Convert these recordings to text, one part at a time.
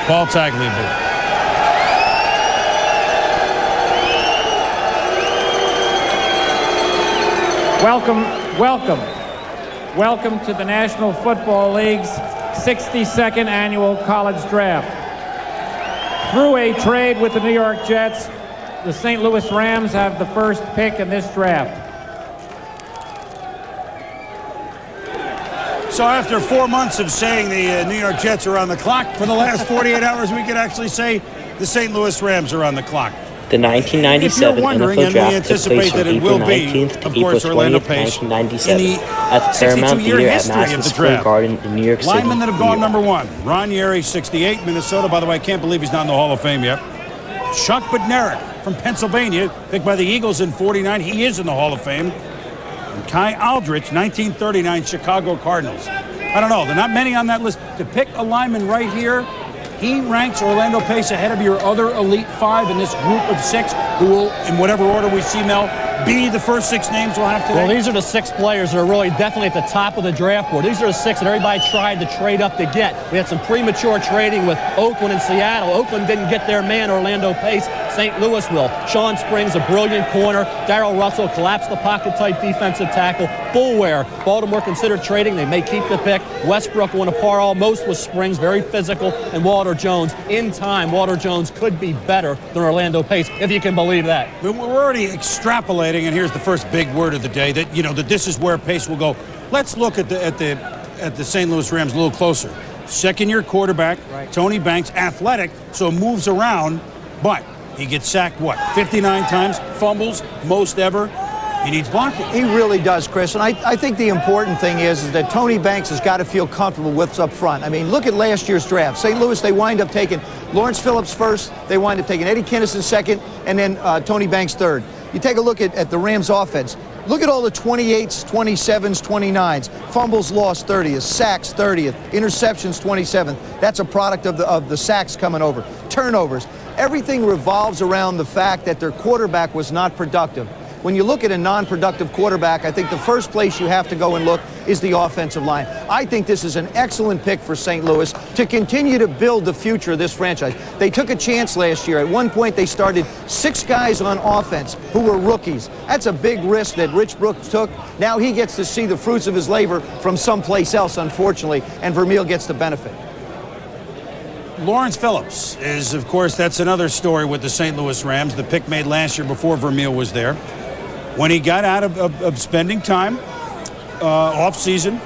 Paul Tagliabue. Welcome to the National Football League's 62nd annual college draft. Through a trade with the New York Jets, the St. Louis Rams have the first pick in this draft. So after 4 months of saying the New York Jets are on the clock, for the last 48 hours, we could actually say the St. Louis Rams are on the clock. The 1997 NFL Draft took place from April 19th to April 20th, 1997 at the Paramount Theater at Madison Square Garden in New York City. Linemen that have gone number one. Ron Yeri, 68, Minnesota. By the way, I can't believe he's not in the Hall of Fame yet. Chuck Bednarik from Pennsylvania, picked by the Eagles in 49. He is in the Hall of Fame. And Kai Aldrich, 1939, Chicago Cardinals. I don't know. There are not many on that list. To pick a lineman right here, he ranks Orlando Pace ahead of your other Elite Five in this group of six who will, in whatever order we see, Mel, be the first six names we'll have today. Well, these are the six players that are really definitely at the top of the draft board. These are the six that everybody tried to trade up to get. We had some premature trading with Oakland and Seattle. Oakland didn't get their man, Orlando Pace. St. Louis will. Shawn Springs, a brilliant corner. Darrell Russell collapsed the pocket-type defensive tackle. Boulware, Baltimore considered trading. They may keep the pick. Westbrook won a par almost with Springs, very physical. And Walter Jones. In time, Walter Jones could be better than Orlando Pace, if you can believe that. We're already extrapolating, and here's the first big word of the day, that, you know, that this is where Pace will go. Let's look at the St. Louis Rams a little closer. Second-year quarterback, right. Tony Banks, athletic, so moves around, but he gets sacked, what, 59 times, fumbles, most ever. He needs blocking. He really does, Chris. And I think the important thing is that Tony Banks has got to feel comfortable with what's up front. I mean, look at last year's draft. St. Louis, they wind up taking Lawrence Phillips first. They wind up taking Eddie Kinnison second, and then Tony Banks third. You take a look at the Rams' offense. Look at all the 28s, 27s, 29s. Fumbles lost, 30th. Sacks, 30th. Interceptions, 27th. That's a product of the sacks coming over. Turnovers. Everything revolves around the fact that their quarterback was not productive. When you look at a non-productive quarterback, I think the first place you have to go and look is the offensive line. I think this is an excellent pick for St. Louis to continue to build the future of this franchise. They took a chance last year. At one point, they started 6 guys on offense who were rookies. That's a big risk that Rich Brooks took. Now he gets to see the fruits of his labor from someplace else, unfortunately, and Vermeil gets the benefit. Lawrence Phillips is, of course, that's another story with the St. Louis Rams, the pick made last year before Vermeil was there. When he got out of spending time off-season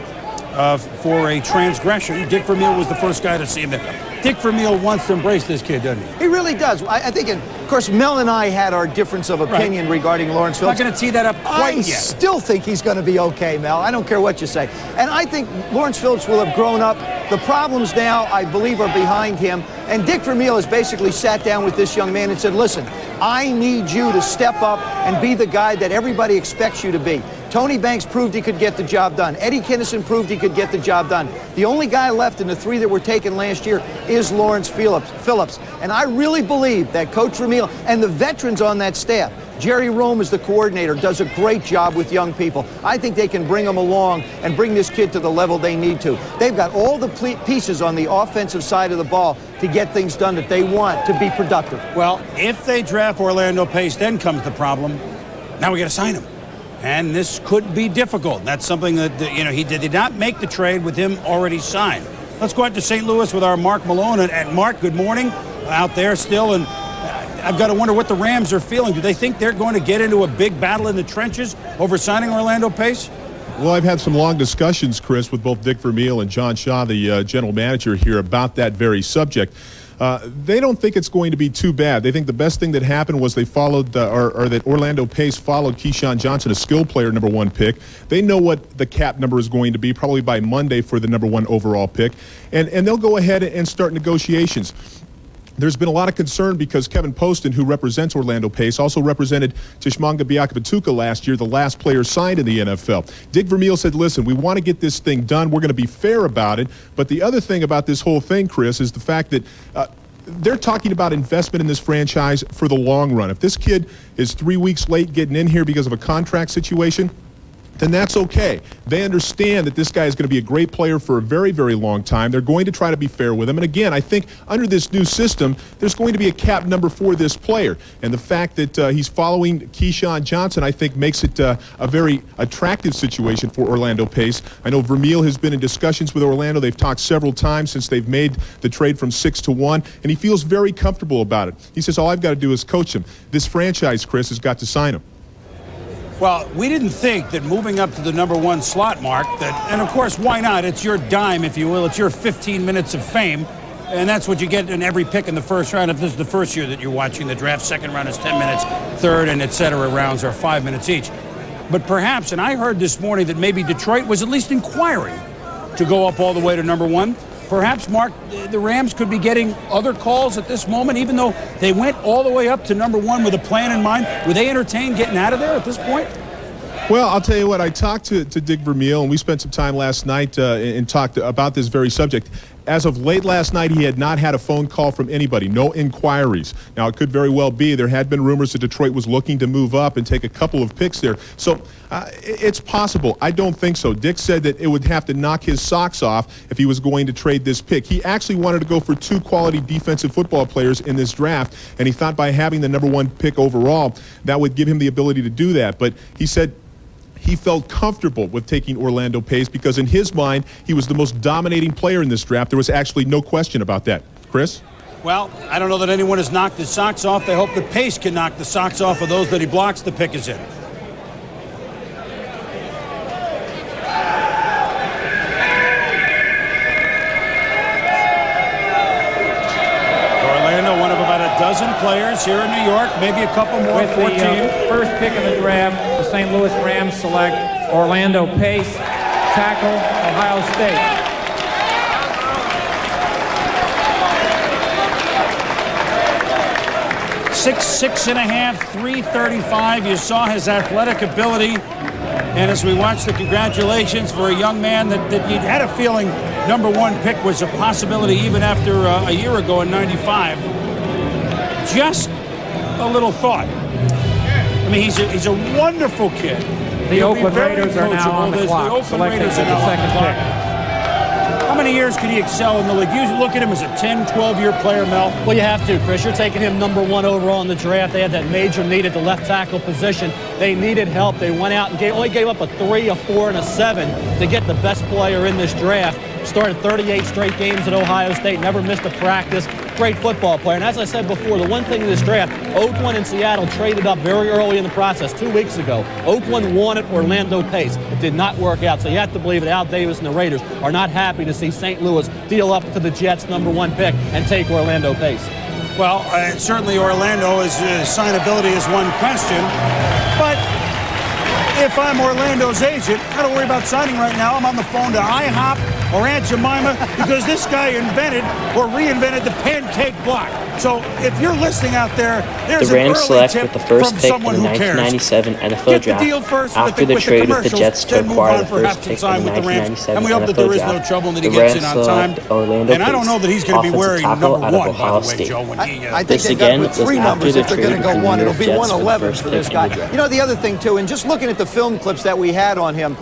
for a transgression, Dick Vermeil was the first guy to see him there. Dick Vermeil wants to embrace this kid, doesn't he? He really does. I think, of course, Mel and I had our difference of opinion regarding Lawrence Phillips. I'm not going to tee that up quite yet. I still think he's going to be okay, Mel. I don't care what you say. And I think Lawrence Phillips will have grown up. The problems now, I believe, are behind him. And Dick Vermeil has basically sat down with this young man and said, listen, I need you to step up and be the guy that everybody expects you to be. Tony Banks proved he could get the job done. Eddie Kinnison proved he could get the job done. The only guy left in the 3 that were taken last year is Lawrence Phillips. And I really believe that Coach Vermeil and the veterans on that staff, Jerry Rome is the coordinator, does a great job with young people. I think they can bring them along and bring this kid to the level they need to. They've got all the pieces on the offensive side of the ball to get things done that they want to be productive. Well, if they draft Orlando Pace, then comes the problem. Now we got to sign him. And this could be difficult. That's something that, you know, he did not make the trade with him already signed. Let's go out to St. Louis with our Mark Malone. And Mark, good morning, out there still. And I've got to wonder what the Rams are feeling. Do they think they're going to get into a big battle in the trenches over signing Orlando Pace? Well, I've had some long discussions, Chris, with both Dick Vermeil and John Shaw, the general manager here, about that very subject. They don't think it's going to be too bad. They think the best thing that happened was they followed, or that Orlando Pace followed Keyshawn Johnson, a skill player, #1 pick. They know what the cap number is going to be, probably by Monday for the #1 overall pick. And they'll go ahead and start negotiations. There's been a lot of concern because Kevin Poston, who represents Orlando Pace, also represented Tshimanga Biakabatuka last year, the last player signed in the NFL. Dick Vermeil said, listen, we want to get this thing done. We're going to be fair about it. But the other thing about this whole thing, Chris, is the fact that they're talking about investment in this franchise for the long run. If this kid is 3 weeks late getting in here because of a contract situation, then that's okay. They understand that this guy is going to be a great player for a very, very long time. They're going to try to be fair with him. And again, I think under this new system, there's going to be a cap number for this player. And the fact that he's following Keyshawn Johnson, I think, makes it a very attractive situation for Orlando Pace. I know Vermeil has been in discussions with Orlando. They've talked several times since they've made the trade from 6 to 1, and he feels very comfortable about it. He says, all I've got to do is coach him. This franchise, Chris, has got to sign him. Well, we didn't think that moving up to the number 1 slot mark, and of course, why not? It's your dime, if you will. It's your 15 minutes of fame, and that's what you get in every pick in the first round. If this is the first year that you're watching the draft, second round is 10 minutes, third and et cetera rounds are 5 minutes each. But perhaps, and I heard this morning that maybe Detroit was at least inquiring to go up all the way to number 1. Perhaps, Mark, the Rams could be getting other calls at this moment, even though they went all the way up to number 1 with a plan in mind. Would they entertain getting out of there at this point? Well, I'll tell you what, I talked to Dick Vermeil, and we spent some time last night and talked about this very subject. As of late last night, he had not had a phone call from anybody, no inquiries. Now, it could very well be there had been rumors that Detroit was looking to move up and take a couple of picks there. So it's possible. I don't think so. Dick said that it would have to knock his socks off if he was going to trade this pick. He actually wanted to go for 2 quality defensive football players in this draft, and he thought by having the number 1 pick overall, that would give him the ability to do that. But he said he felt comfortable with taking Orlando Pace because in his mind, he was the most dominating player in this draft. There was actually no question about that. Chris? Well, I don't know that anyone has knocked his socks off. They hope that Pace can knock the socks off of those that he blocks the pick is in. Orlando, one of about a dozen players here in New York, maybe a couple more, With 14. the first pick of the draft, the St. Louis Rams select Orlando Pace, tackle, Ohio State. Six and a half, 335. You saw his athletic ability. And as we watch the congratulations for a young man that you had a feeling number 1 pick was a possibility even after a year ago in 95. Just a little thought. I mean, he's a wonderful kid. The Oakland Raiders are now on the clock, selecting the second pick. How many years could he excel in the league? You look at him as a 10, 12-year player, Mel. Well, you have to, Chris. You're taking him number 1 overall in the draft. They had that major need at the left tackle position. They needed help. They went out and only gave up a 3, a 4, and a 7 to get the best player in this draft. Started 38 straight games at Ohio State, never missed a practice. Great football player. And as I said before, the one thing in this draft, Oakland and Seattle traded up very early in the process 2 weeks ago. Oakland wanted Orlando Pace. It did not work out. So you have to believe that Al Davis and the Raiders are not happy to see St. Louis deal up to the Jets' number 1 pick and take Orlando Pace. Well, certainly Orlando's signability is one question. But if I'm Orlando's agent, I don't worry about signing right now. I'm on the phone to IHOP or Aunt Jemima because this guy invented or reinvented the pancake block. So if you're listening out there, there's the Rams an early select tip with the first from pick in someone the who 1997 cares. NFL Get the Draft deal first after the trade with the Jets to acquire the first pick in the 1997 and we hope that there is no trouble and that he gets in on time. Orlando and I don't know that he's going to be wearing number 1, by the way, Joe. I think they've got to put 3 numbers if they're going to go 1. It'll be 111 for this guy. You know, the other thing, too, and just looking at the film clips that we had on him,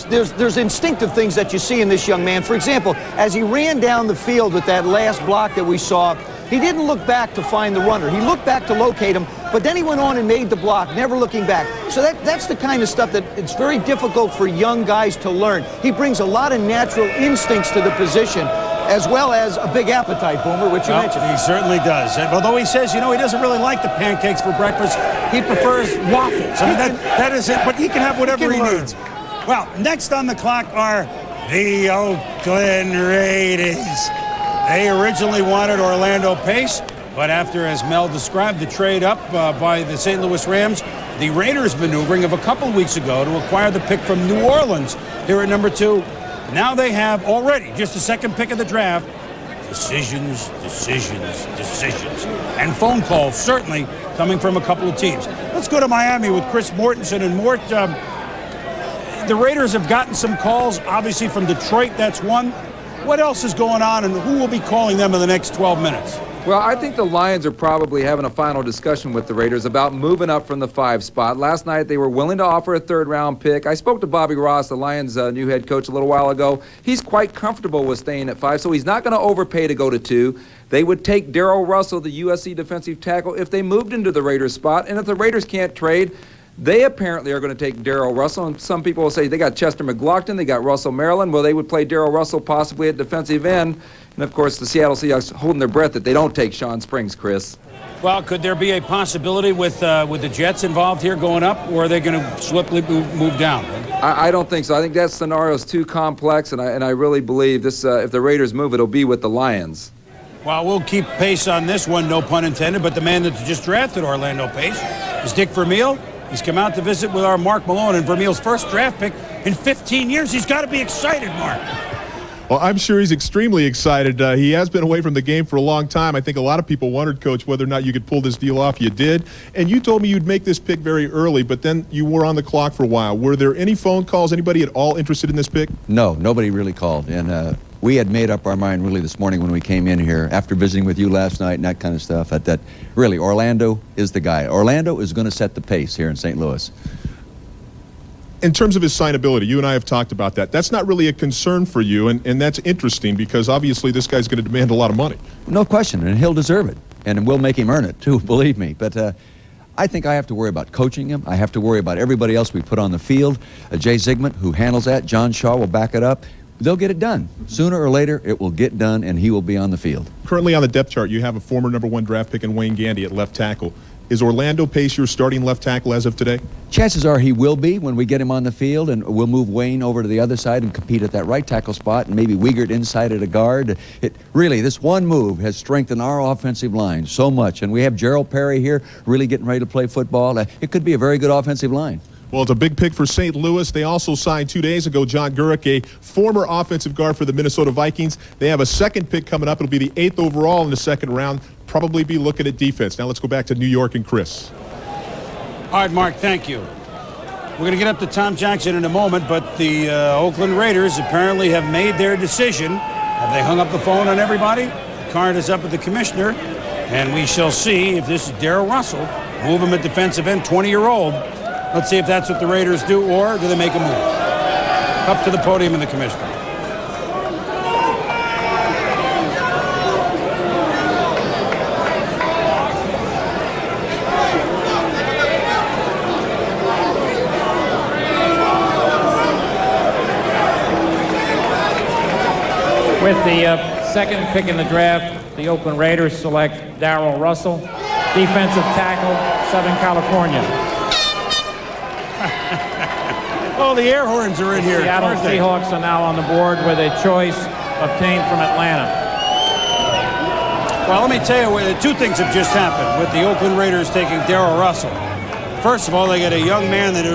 there's instinctive things that you see in this young man. For example, as he ran down the field with that last block that we saw, he didn't look back to find the runner. He looked back to locate him, but then he went on and made the block, never looking back. So that's the kind of stuff that it's very difficult for young guys to learn. He brings a lot of natural instincts to the position, as well as a big appetite, Boomer, which you mentioned. He certainly does. And although he says, he doesn't really like the pancakes for breakfast, he prefers waffles. I mean, that is it, but he can have whatever he needs. Well, next on the clock are the Oakland Raiders. They originally wanted Orlando Pace, but after, as Mel described, the trade up by the St. Louis Rams, the Raiders maneuvering of a couple weeks ago to acquire the pick from New Orleans here at number 2. Now they have already just the second pick of the draft. Decisions, and phone calls certainly coming from a couple of teams. Let's go to Miami with Chris Mortensen. And Mort, the Raiders have gotten some calls, obviously from Detroit, that's one. What else is going on, and who will be calling them in the next 12 minutes? Well, I think the Lions are probably having a final discussion with the Raiders about moving up from the 5 spot. Last night, they were willing to offer a third-round pick. I spoke to Bobby Ross, the Lions' new head coach, a little while ago. He's quite comfortable with staying at 5, so he's not going to overpay to go to 2. They would take Darrell Russell, the USC defensive tackle, if they moved into the Raiders spot. And if the Raiders can't trade, they apparently are going to take Darrell Russell. And some people will say they got Chester McLaughlin, they got Russell Maryland. Well, they would play Darrell Russell possibly at defensive end. And, of course, the Seattle Seahawks holding their breath that they don't take Shawn Springs, Chris. Well, could there be a possibility with the Jets involved here going up, or are they going to swiftly move down? I don't think so. I think that scenario is too complex, and I really believe this. If the Raiders move, it'll be with the Lions. Well, we'll keep pace on this one, no pun intended, but the man that's just drafted Orlando Pace is Dick Vermeil. He's come out to visit with our Mark Malone, and Vermeil's first draft pick in 15 years. He's got to be excited, Mark. Well, I'm sure he's extremely excited. He has been away from the game for a long time. I think a lot of people wondered, Coach, whether or not you could pull this deal off. You did. And you told me you'd make this pick very early, but then you were on the clock for a while. Were there any phone calls, anybody at all interested in this pick? No, nobody really called. And we had made up our mind really this morning when we came in here after visiting with you last night and that kind of stuff, that really Orlando is the guy. Orlando is going to set the pace here in St. Louis. In terms of his signability, you and I have talked about that. That's not really a concern for you, and that's interesting because obviously this guy's going to demand a lot of money. No question, and he'll deserve it, and we'll make him earn it too, believe me. But I think I have to worry about coaching him. I have to worry about everybody else we put on the field. Jay Zygmunt, who handles that. John Shaw will back it up. They'll get it done. Sooner or later, it will get done, and he will be on the field. Currently on the depth chart, you have a former #1 draft pick in Wayne Gandy at left tackle. Is Orlando Pace your starting left tackle as of today? Chances are he will be when we get him on the field, and we'll move Wayne over to the other side and compete at that right tackle spot, and maybe Wiegert inside at a guard. Really, this one move has strengthened our offensive line so much, and we have Gerald Perry here really getting ready to play football. It could be a very good offensive line. Well, it's a big pick for St. Louis. They also signed 2 days ago John Gurrick, a former offensive guard for the Minnesota Vikings. They have a second pick coming up. It'll be the 8th overall in the second round. Probably be looking at defense. Now let's go back to New York and Chris. All right, Mark, thank you. We're going to get up to Tom Jackson in a moment, but the Oakland Raiders apparently have made their decision. Have they hung up the phone on everybody? The card is up at the commissioner, and we shall see if this is Darrell Russell. Move him at defensive end, 20-year-old. Let's see if that's what the Raiders do, or do they make a move? Up to the podium and the commissioner. With the second pick in the draft, the Oakland Raiders select Darrell Russell, defensive tackle, Southern California. Oh, the air horns are in here. The Seattle Seahawks are now on the board with a choice obtained from Atlanta. Well, let me tell you, 2 things have just happened with the Oakland Raiders taking Darrell Russell. First of all, they get a young man that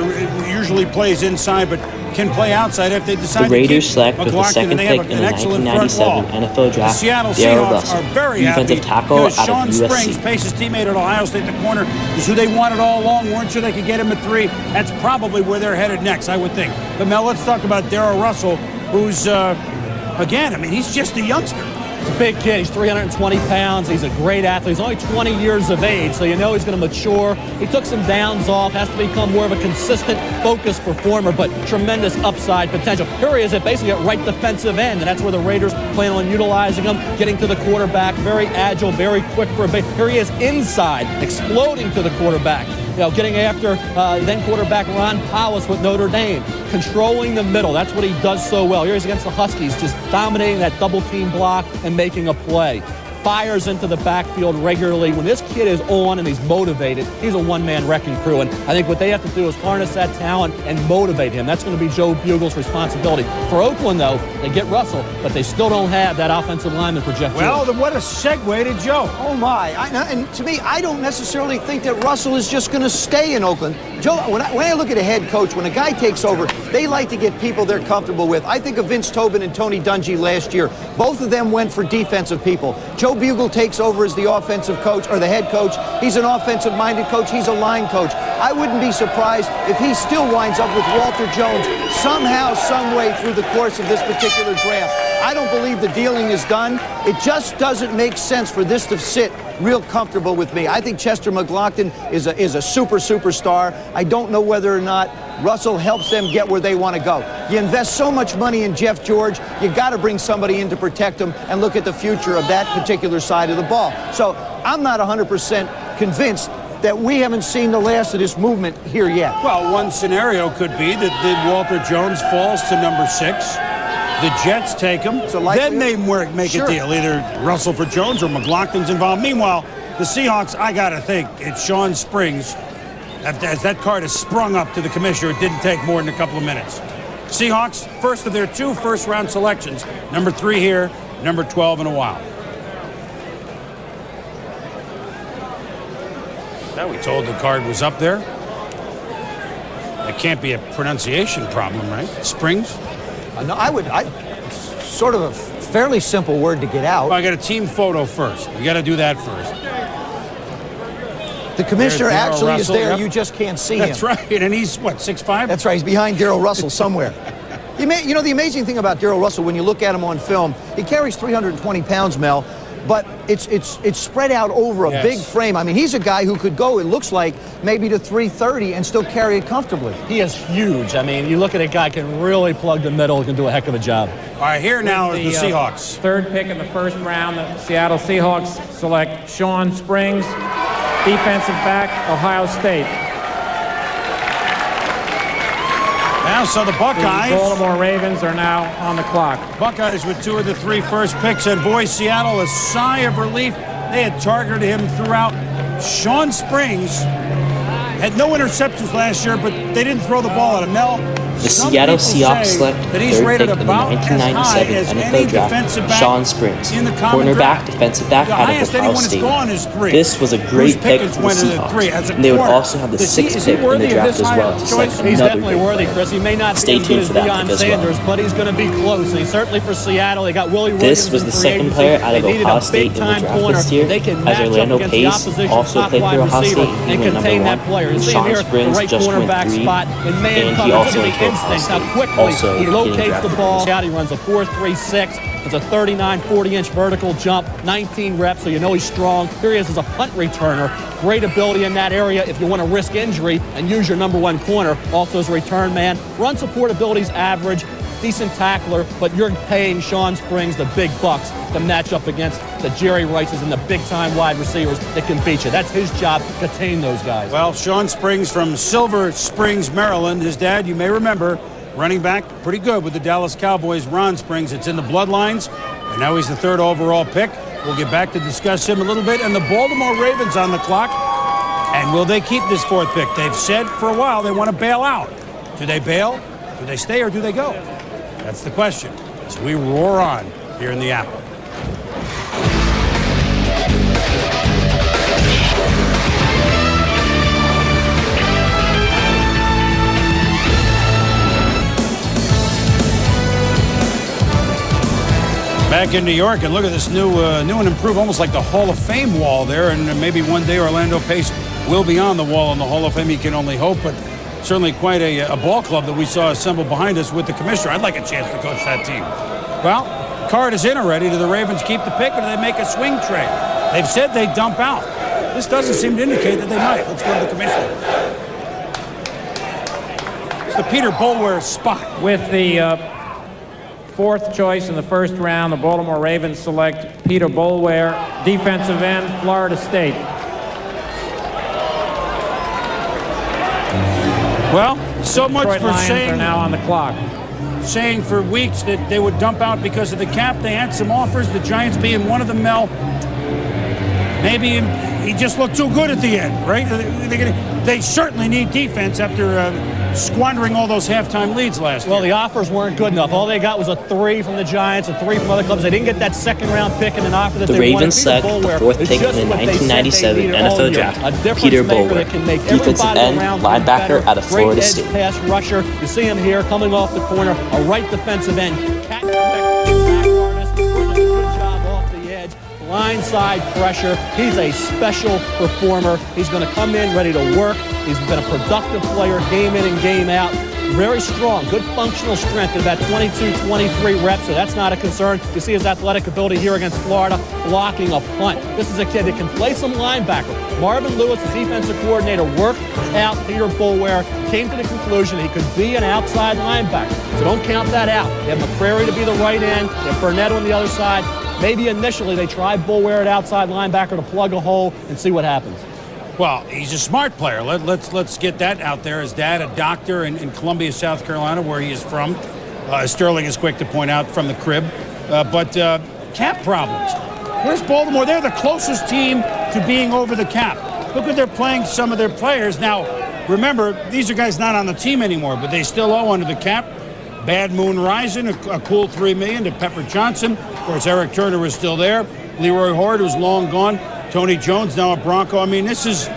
usually plays inside but can play outside if they decide the Raiders to keep select with the second pick in the 1997 NFL draft, the Seattle Darrell Seahawks Russell, are very defensive happy tackle because out Shawn of USC. Springs, Pace's teammate at Ohio State, the corner, is who they wanted all along. Weren't sure they could get him at 3. That's probably where they're headed next, I would think. But Mel, let's talk about Darrell Russell, who's, again, I mean, he's just a youngster. He's a big kid. He's 320 pounds. He's a great athlete. He's only 20 years of age, so you know he's going to mature. He took some downs off, has to become more of a consistent, focused performer, but tremendous upside potential. Here he is at basically at right defensive end, and that's where the Raiders plan on utilizing him, getting to the quarterback, very agile, very quick for a big. Here he is inside, exploding to the quarterback. You know, getting after then quarterback Ron Powis with Notre Dame, controlling the middle. That's what he does so well. Here he's against the Huskies, just dominating that double team block and making a play. Fires into the backfield regularly. When this kid is on and he's motivated, he's a one-man wrecking crew. And I think what they have to do is harness that talent and motivate him. That's going to be Joe Bugel's responsibility. For Oakland, though, they get Russell, but they still don't have that offensive lineman for Jeff Well, George. then what a segue to Joe. Oh, my. And to me, I don't necessarily think that Russell is just going to stay in Oakland. Joe, when I look at a head coach, when a guy takes over, they like to get people they're comfortable with. I think of Vince Tobin and Tony Dungy last year. Both of them went for defensive people. Joe Bugel takes over as the offensive coach or the head coach. He's an offensive-minded coach. He's a line coach. I wouldn't be surprised if he still winds up with Walter Jones somehow, some way through the course of this particular draft. I don't believe the dealing is done. It just doesn't make sense for this to sit real comfortable with me. I think Chester McLaughlin is a superstar. I don't know whether or not Russell helps them get where they want to go. You invest so much money in Jeff George, you got to bring somebody in to protect him and look at the future of that particular side of the ball. So I'm not 100% convinced that we haven't seen the last of this movement here yet. Well, one scenario could be that Walter Jones falls to number 6. The Jets take him, then they make a deal. Either Russell for Jones or McLaughlin's involved. Meanwhile, the Seahawks, I got to think, it's Shawn Springs. As that card has sprung up to the commissioner, it didn't take more than a couple of minutes. Seahawks, first of their 2 first-round selections. Number 3 here, number 12 in a while. Now we told the card was up there. That can't be a pronunciation problem, right? Springs? No, sort of a fairly simple word to get out. Well, I got a team photo first. You got to do that first. The commissioner actually is there. Yep. You just can't see him. That's right. And he's, what, 6'5"? That's right. He's behind Darrell Russell somewhere. You know, the amazing thing about Darrell Russell, when you look at him on film, he carries 320 pounds, Mel, but it's spread out over a big frame. I mean, he's a guy who could go, it looks like, maybe to 330 and still carry it comfortably. He is huge. I mean, you look at a guy can really plug the middle, can do a heck of a job. All right, here now is the Seahawks. Third pick in the first round, the Seattle Seahawks select Shawn Springs, defensive back, Ohio State. Now, so the Buckeyes. The Baltimore Ravens are now on the clock. Buckeyes with 2 of the 3 first picks, and boy, Seattle, a sigh of relief. They had targeted him throughout. Shawn Springs had no interceptions last year, but they didn't throw the ball at him. Mel, the Seattle Seahawks select the 3rd pick in the 1997 NFL Draft, Shawn Springs, cornerback, defensive back out of Ohio State. This was a great pick for the Seahawks, and they would also have the 6th pick in the draft as well to select He's another definitely worthy, Chris. He may not be as good as Deion Sanders, but he's going to be close. And certainly for Seattle, they got Willie Williams. This was the second player out of Ohio State in the draft this year, as Orlando Pace also played for Ohio State. He went number 1. Shawn Springs just went 3, and he also went to Ohio State. How quickly he locates the ball. He runs a 4.36. It's a 39, 40-inch vertical jump, 19 reps, so you know he's strong. Here he is as a punt returner. Great ability in that area if you want to risk injury and use your number 1 corner. Also as a return man. Run support ability's average. Decent tackler, but you're paying Shawn Springs the big bucks to match up against the Jerry Rices and the big-time wide receivers that can beat you. That's his job to tame those guys. Well, Shawn Springs from Silver Springs, Maryland. His dad, you may remember, running back, pretty good with the Dallas Cowboys, Ron Springs. It's in the bloodlines, and now he's the 3rd overall pick. We'll get back to discuss him a little bit. And the Baltimore Ravens on the clock. And will they keep this 4th pick? They've said for a while they want to bail out. Do they bail? Do they stay, or do they go? That's the question as we roar on here in the Apple. Back in New York, and look at this new and improved, almost like the Hall of Fame wall there, and maybe one day Orlando Pace will be on the wall in the Hall of Fame. You can only hope, but certainly quite a ball club that we saw assembled behind us with the commissioner. I'd like a chance to coach that team. Well, card is in already. Do the Ravens keep the pick, or do they make a swing trade? They've said they dump out. This doesn't seem to indicate that they might. Let's go to the commissioner. It's the Peter Boulware spot. With the 4th choice in the first round, the Baltimore Ravens select Peter Boulware, defensive end, Florida State. Well, so much Detroit for Lions saying are now on the clock. Saying for weeks that they would dump out because of the cap. They had some offers, the Giants being one of them, Mel. Maybe he just looked too good at the end, right? They certainly need defense after squandering all those halftime leads last year. Well, the offers weren't good enough. All they got was a 3 from the Giants, a 3 from other clubs. They didn't get that 2nd-round pick and an offer that the they wanted. Ravens select the 4th pick in the 1997 NFL Draft, Peter Boulware, defensive end, linebacker out of Florida State. Pass rusher. You see him here coming off the corner, a right defensive end. Good job off the edge. blindside pressure. He's a special performer. He's going to come in ready to work. He's been a productive player game in and game out. Very strong, good functional strength at about 22, 23 reps, so that's not a concern. You see his athletic ability here against Florida, blocking a punt. This is a kid that can play some linebacker. Marvin Lewis, the defensive coordinator, worked out Peter Boulware, came to the conclusion he could be an outside linebacker. So don't count that out. They have McCrary to be the right end, they have Burnett on the other side. Maybe initially they try Boulware at outside linebacker to plug a hole and see what happens. Well, he's a smart player. Let's get that out there. His dad, a doctor in Columbia, South Carolina, where he is from. Sterling is quick to point out from the crib. But cap problems. Where's Baltimore? They're the closest team to being over the cap. Look at they're playing some of their players. Now, remember, these are guys not on the team anymore, but they still owe under the cap. Bad Moon Rising, a cool $3 million to Pepper Johnson. Of course, Eric Turner was still there. Leroy Horde, who's long gone. Tony Jones, now a Bronco. I mean, this is...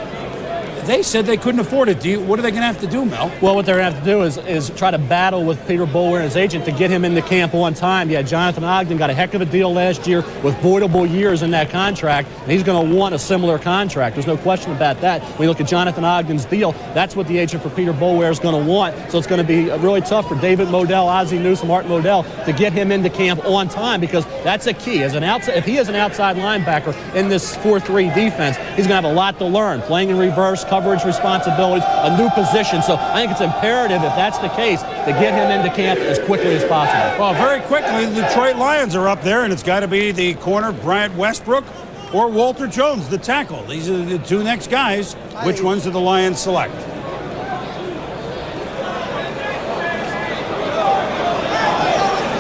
They said they couldn't afford it. What are they going to have to do, Mel? Well, what they're going to have to do is try to battle with Peter Boulware and his agent to get him into camp on time. Yeah, Jonathan Ogden got a heck of a deal last year with voidable years in that contract, and he's going to want a similar contract. There's no question about that. When you look at Jonathan Ogden's deal, that's what the agent for Peter Boulware is going to want. So it's going to be really tough for David Modell, Ozzie Newsome, Art Modell to get him into camp on time, because that's a key. As an outside, if he is an outside linebacker in this 4-3 defense, he's going to have a lot to learn. Playing in reverse, coverage responsibilities, a new position. So I think it's imperative, if that's the case, to get him into camp as quickly as possible. Well, very quickly, the Detroit Lions are up there, and it's got to be the corner, Bryant Westbrook, or Walter Jones, the tackle. These are the two next guys. Which ones do the Lions select?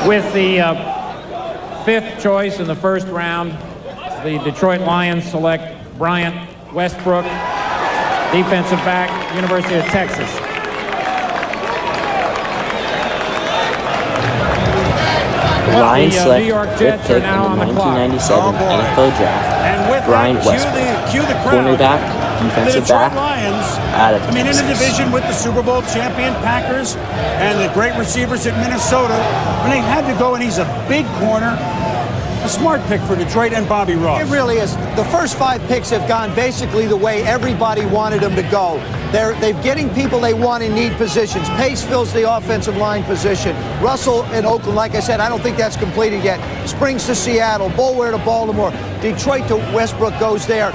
With the fifth choice in the first round, the Detroit Lions select Bryant Westbrook, defensive back, University of Texas. The Lions select New York fifth Jets pick are now in the on the clock. 1997 NFL Draft. And with Bryant that, Westbrook, cue the crowd. cornerback, defensive back, Lions, out of in a Texas. division with the Super Bowl champion Packers and the great receivers at Minnesota, and they had to go, and he's a big corner. A smart pick for Detroit and Bobby Ross. It really is. The first 5 picks have gone basically the way everybody wanted them to go. They're getting people they want in need positions. Pace fills the offensive line position. Russell in Oakland, like I said, I don't think that's completed yet. Springs to Seattle, Boulware to Baltimore, Detroit to Westbrook goes there.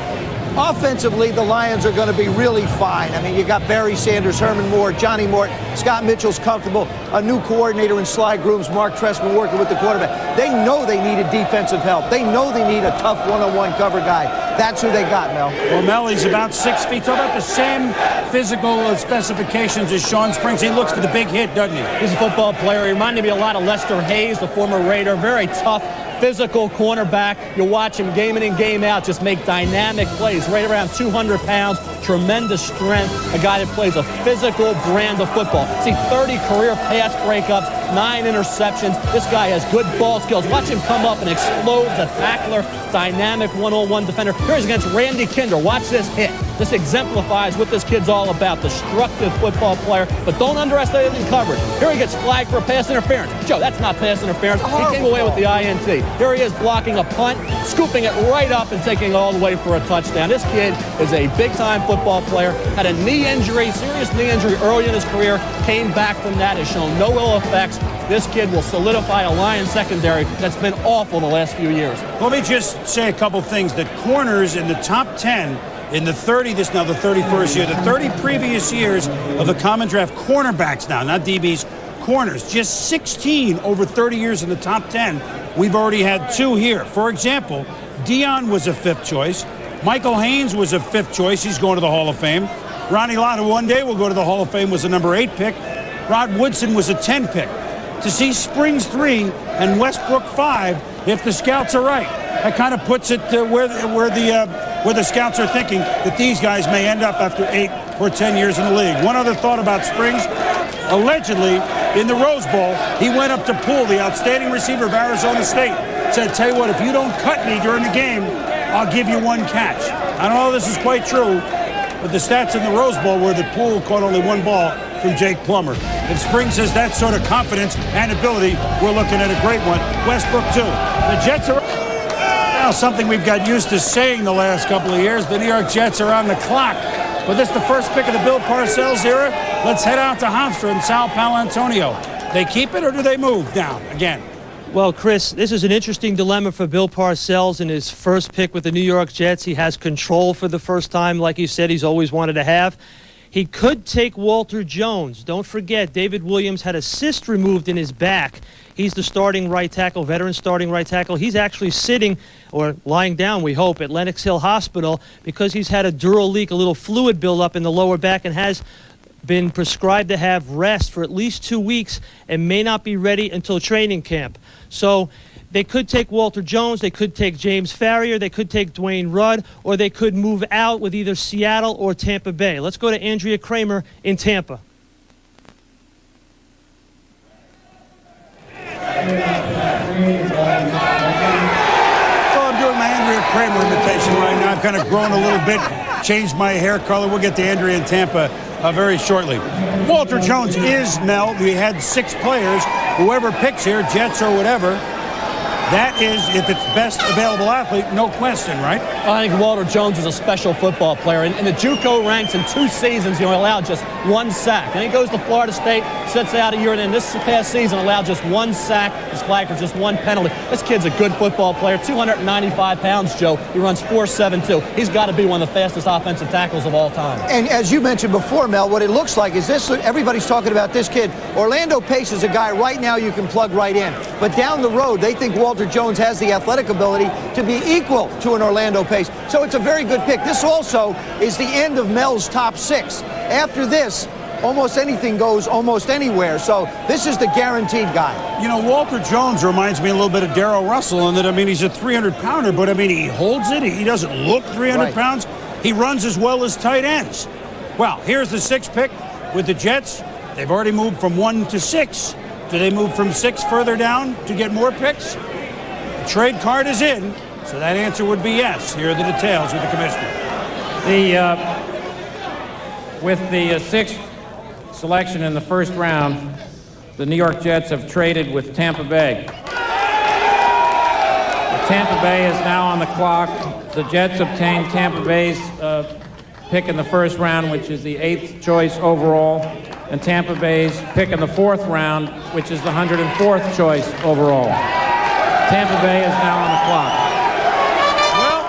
Offensively, the Lions are going to be really fine. I mean, you got Barry Sanders, Herman Moore, Johnny Morton, Scott Mitchell's comfortable, a new coordinator in Sly Grooms, Mark Trestman working with the quarterback. They know they needed defensive help. They know they need a tough one-on-one cover guy. That's who they got, Mel. Well, Mel, he's about 6 feet tall, about the same physical specifications as Shawn Springs. He looks for the big hit, doesn't he? He's a football player. He reminded me a lot of Lester Hayes, the former Raider. Very tough, physical cornerback. You watch him game in and game out, just make dynamic plays. Right around 200 pounds, tremendous strength. A guy that plays a physical brand of football. See, 30 career pass breakups, 9 interceptions. This guy has good ball skills. Watch him come up and explode as a tackler, dynamic one-on-one defender. Here he's against Randy Kinder. Watch this hit. This exemplifies what this kid's all about. Destructive football player, but don't underestimate him in coverage. Here he gets flagged for pass interference. Joe, that's not pass interference. He came away with the INT. Here he is blocking a punt, scooping it right up and taking it all the way for a touchdown. This kid is a big-time football player. Had a knee injury, serious knee injury early in his career. Came back from that, has shown no ill effects. This kid will solidify a Lions secondary that's been awful the last few years. Let me just say a couple things. The corners in the top 10 in the 30, this now the 31st year, the 30 previous years of the common draft, cornerbacks now, not DBs, corners, just 16 over 30 years in the top 10. We've already had 2 here. For example, Dion was a 5th choice. Michael Haynes was a 5th choice. He's going to the Hall of Fame. Ronnie Lott, who one day will go to the Hall of Fame, was a number 8 pick. Rod Woodson was a 10 pick. To see Springs 3 and Westbrook 5, if the scouts are right, that kind of puts it where the scouts are thinking that these guys may end up after 8 or 10 years in the league. One other thought about Springs. Allegedly, in the Rose Bowl, he went up to Poole, the outstanding receiver of Arizona State, said, tell you what, if you don't cut me during the game, I'll give you 1 catch. I don't know if this is quite true, but the stats in the Rose Bowl were that Poole caught only 1 ball from Jake Plummer. If Springs has that sort of confidence and ability, we're looking at a great one. Westbrook, too. The Jets are... Well, something we've got used to saying the last couple of years, the New York Jets are on the clock. But this is the first pick of the Bill Parcells era. Let's head out to Hofstra in Sao Paulo, Antonio. They keep it or do they move down again? Well, Chris, this is an interesting dilemma for Bill Parcells in his first pick with the New York Jets. He has control for the first time, like you said, he's always wanted to have. He could take Walter Jones. Don't forget, David Williams had a cyst removed in his back. He's the starting right tackle, veteran starting right tackle. He's actually sitting, or lying down, we hope, at Lenox Hill Hospital because he's had a dural leak, a little fluid buildup in the lower back, and has been prescribed to have rest for at least 2 weeks and may not be ready until training camp. So they could take Walter Jones, they could take James Farrior, they could take Dwayne Rudd, or they could move out with either Seattle or Tampa Bay. Let's go to Andrea Kramer in Tampa. Well, I'm doing my Andrea Kramer imitation right now. I've kind of grown a little bit, changed my hair color. We'll get to Andrea in Tampa very shortly. Walter Jones is, Mel, we had 6 players. Whoever picks here, Jets or whatever, that is, if it's best available athlete, no question, right? I think Walter Jones is a special football player. In the JUCO ranks in 2 seasons, he allowed just 1 sack. Then he goes to Florida State, sits out a year, and then this past season allowed just 1 sack. He's flagged for just 1 penalty. This kid's a good football player, 295 pounds, Joe. He runs 4.72. He's got to be one of the fastest offensive tackles of all time. And as you mentioned before, Mel, what it looks like is this, everybody's talking about this kid. Orlando Pace is a guy right now you can plug right in. But down the road, they think Walter Jones has the athletic ability to be equal to an Orlando Pace. So it's a very good pick. This also is the end of Mel's top 6. After this, almost anything goes almost anywhere. So this is the guaranteed guy. You know, Walter Jones reminds me a little bit of Darrell Russell in that, I mean, he's a 300-pounder, but, I mean, he holds it. He doesn't look 300 pounds. He runs as well as tight ends. Well, here's the 6th pick with the Jets. They've already moved from 1 to 6. Do they move from 6 further down to get more picks? The trade card is in, so that answer would be yes. Here are the details with the commissioner. With the 6th selection in the first round, the New York Jets have traded with Tampa Bay. Tampa Bay is now on the clock. The Jets obtained Tampa Bay's pick in the first round, which is the 8th choice overall, and Tampa Bay's pick in the 4th round, which is the 104th choice overall. Tampa Bay is now on the clock. Well,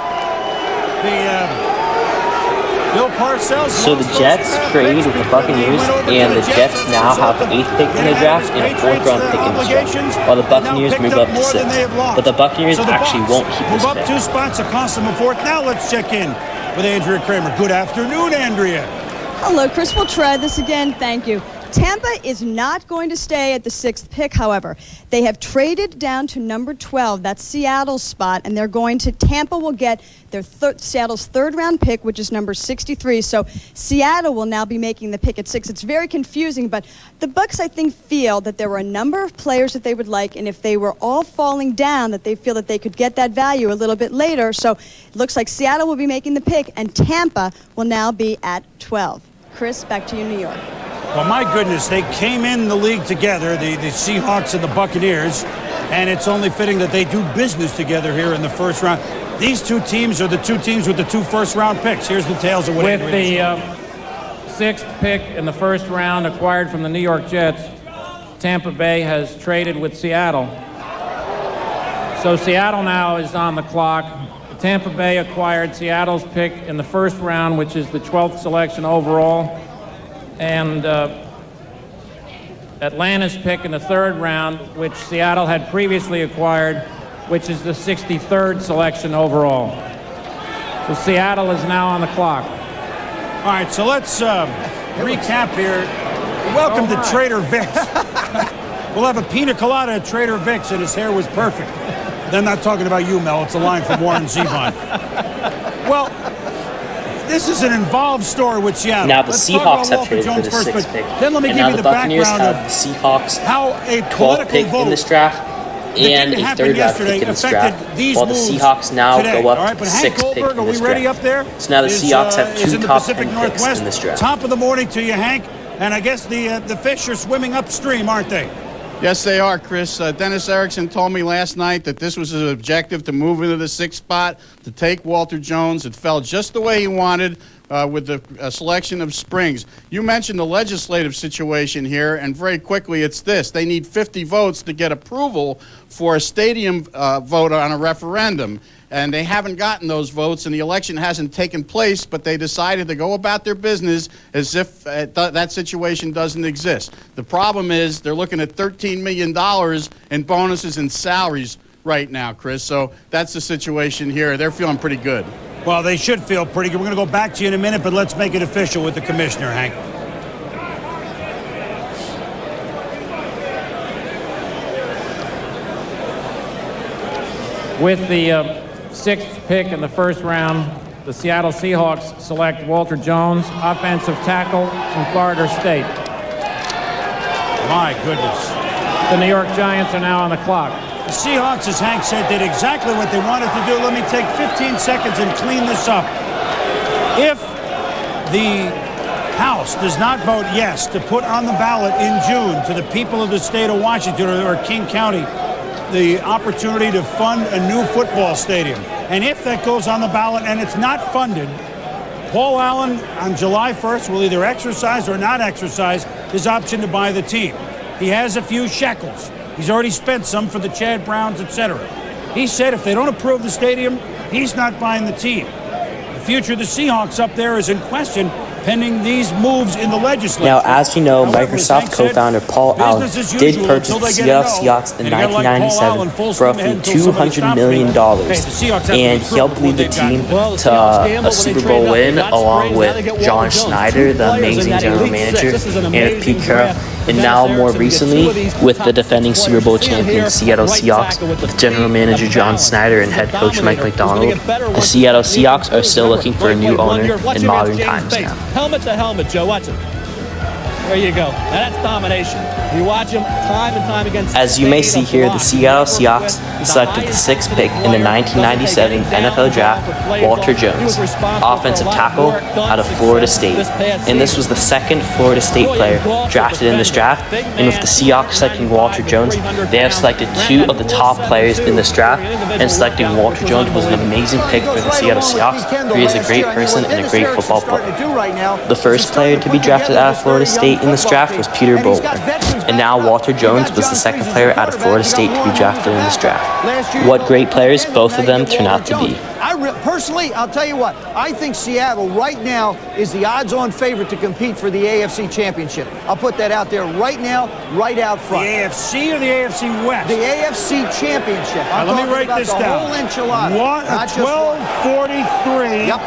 Bill Parcells. So the Jets trade with the Buccaneers, and the Jets now have the 8th pick in the draft and a 4th round pick in the draft, while the Buccaneers move up to 6th. But the Buccaneers actually won't keep this move up pick. 2 spots, it costs them a 4th. Now let's check in with Andrea Kramer. Good afternoon, Andrea. Hello, Chris. We'll try this again. Thank you. Tampa is not going to stay at the 6th pick, however. They have traded down to number 12. That's Seattle's spot, and they're going to, Tampa will get their Seattle's 3rd round pick, which is number 63. So Seattle will now be making the pick at 6. It's very confusing, but the Bucs, I think, feel that there were a number of players that they would like, and if they were all falling down, that they feel that they could get that value a little bit later. So it looks like Seattle will be making the pick, and Tampa will now be at 12. Chris, back to you, New York. Well, my goodness, they came in the league together, the Seahawks and the Buccaneers, and it's only fitting that they do business together here in the first round. These 2 teams are the 2 teams with the 2 first-round picks. Here's the tales of what with the 6th pick in the first round acquired from the New York Jets, Tampa Bay has traded with Seattle. So Seattle now is on the clock. Tampa Bay acquired Seattle's pick in the first round, which is the 12th selection overall, and Atlanta's pick in the 3rd round, which Seattle had previously acquired, which is the 63rd selection overall. So Seattle is now on the clock. All right, so let's recap here. Welcome to Trader Vic's. We'll have a pina colada at Trader Vic's, and his hair was perfect. They're not talking about you, Mel. It's a line from Warren Zevon. Well, this is an involved story with Seattle. Now the Seahawks have traded for the 6th pick. Then let me and give now you the the Buccaneers background have the Seahawks how a 12th pick vote in this draft and a 3rd round pick in this draft, while the Seahawks now go up to the 6th pick in this draft. So now the Seahawks have 2 top 10 picks in this draft. Top of the morning to you, Hank. And I guess the fish are swimming upstream, aren't they? Yes, they are, Chris. Dennis Erickson told me last night that this was his objective, to move into the 6th spot, to take Walter Jones. It fell just the way he wanted with the selection of Springs. You mentioned the legislative situation here, and very quickly it's this. They need 50 votes to get approval for a stadium vote on a referendum. And they haven't gotten those votes, and the election hasn't taken place, but they decided to go about their business as if that situation doesn't exist. The problem is they're looking at $13 million in bonuses and salaries right now, Chris. So that's the situation here. They're feeling pretty good. Well, they should feel pretty good. We're going to go back to you in a minute, but let's make it official with the commissioner, Hank. With the 6th pick in the first round, the Seattle Seahawks select Walter Jones, offensive tackle from Florida State. My goodness. The New York Giants are now on the clock. The Seahawks, as Hank said, did exactly what they wanted to do. Let me take 15 seconds and clean this up. If the House does not vote yes to put on the ballot in June to the people of the state of Washington or King County the opportunity to fund a new football stadium, and if that goes on the ballot and it's not funded, Paul Allen on July 1st will either exercise or not exercise his option to buy the team. He has a few shekels. He's already spent some for the Chad Browns, etc. He said if they don't approve the stadium, he's not buying the team. The future of the Seahawks up there is in question pending these moves in the legislature. Now, as you know, Microsoft co-founder Paul Allen did purchase the Seattle Seahawks in 1997 for roughly $200 million, and he helped lead the team to a Super Bowl win along with John Schneider, the amazing general manager, and Pete Carroll. And now, more recently, with the defending Super Bowl champion Seattle Seahawks, with general manager John Snyder and head coach Mike McDonald, the Seattle Seahawks are still looking for a new owner in modern times now. Helmet to helmet, Joe. Watch him. There you go. Now that's domination. You watch him time and time again. As you may see here, the Seattle Seahawks selected the 6th pick in the 1997 NFL Draft, Walter Jones, offensive tackle out of Florida State. And this was the 2nd Florida State player drafted in this draft. And with the Seahawks selecting Walter Jones, they have selected 2 of the top players in this draft. And selecting Walter Jones was an amazing pick for the Seattle Seahawks. He is a great person and a great football player. The first player to be drafted out of Florida State in this draft was Peter Boulware, and now Walter Jones was the 2nd player out of Florida State to be drafted in this draft. What great players both of them turn out to be. Personally, I'll tell you what, I think Seattle right now is the odds-on favorite to compete for the AFC Championship. I'll put that out there right now, right out front. The AFC or the AFC West? The AFC Championship. Let me write this down. Whole enchilada. 12:43. Yep.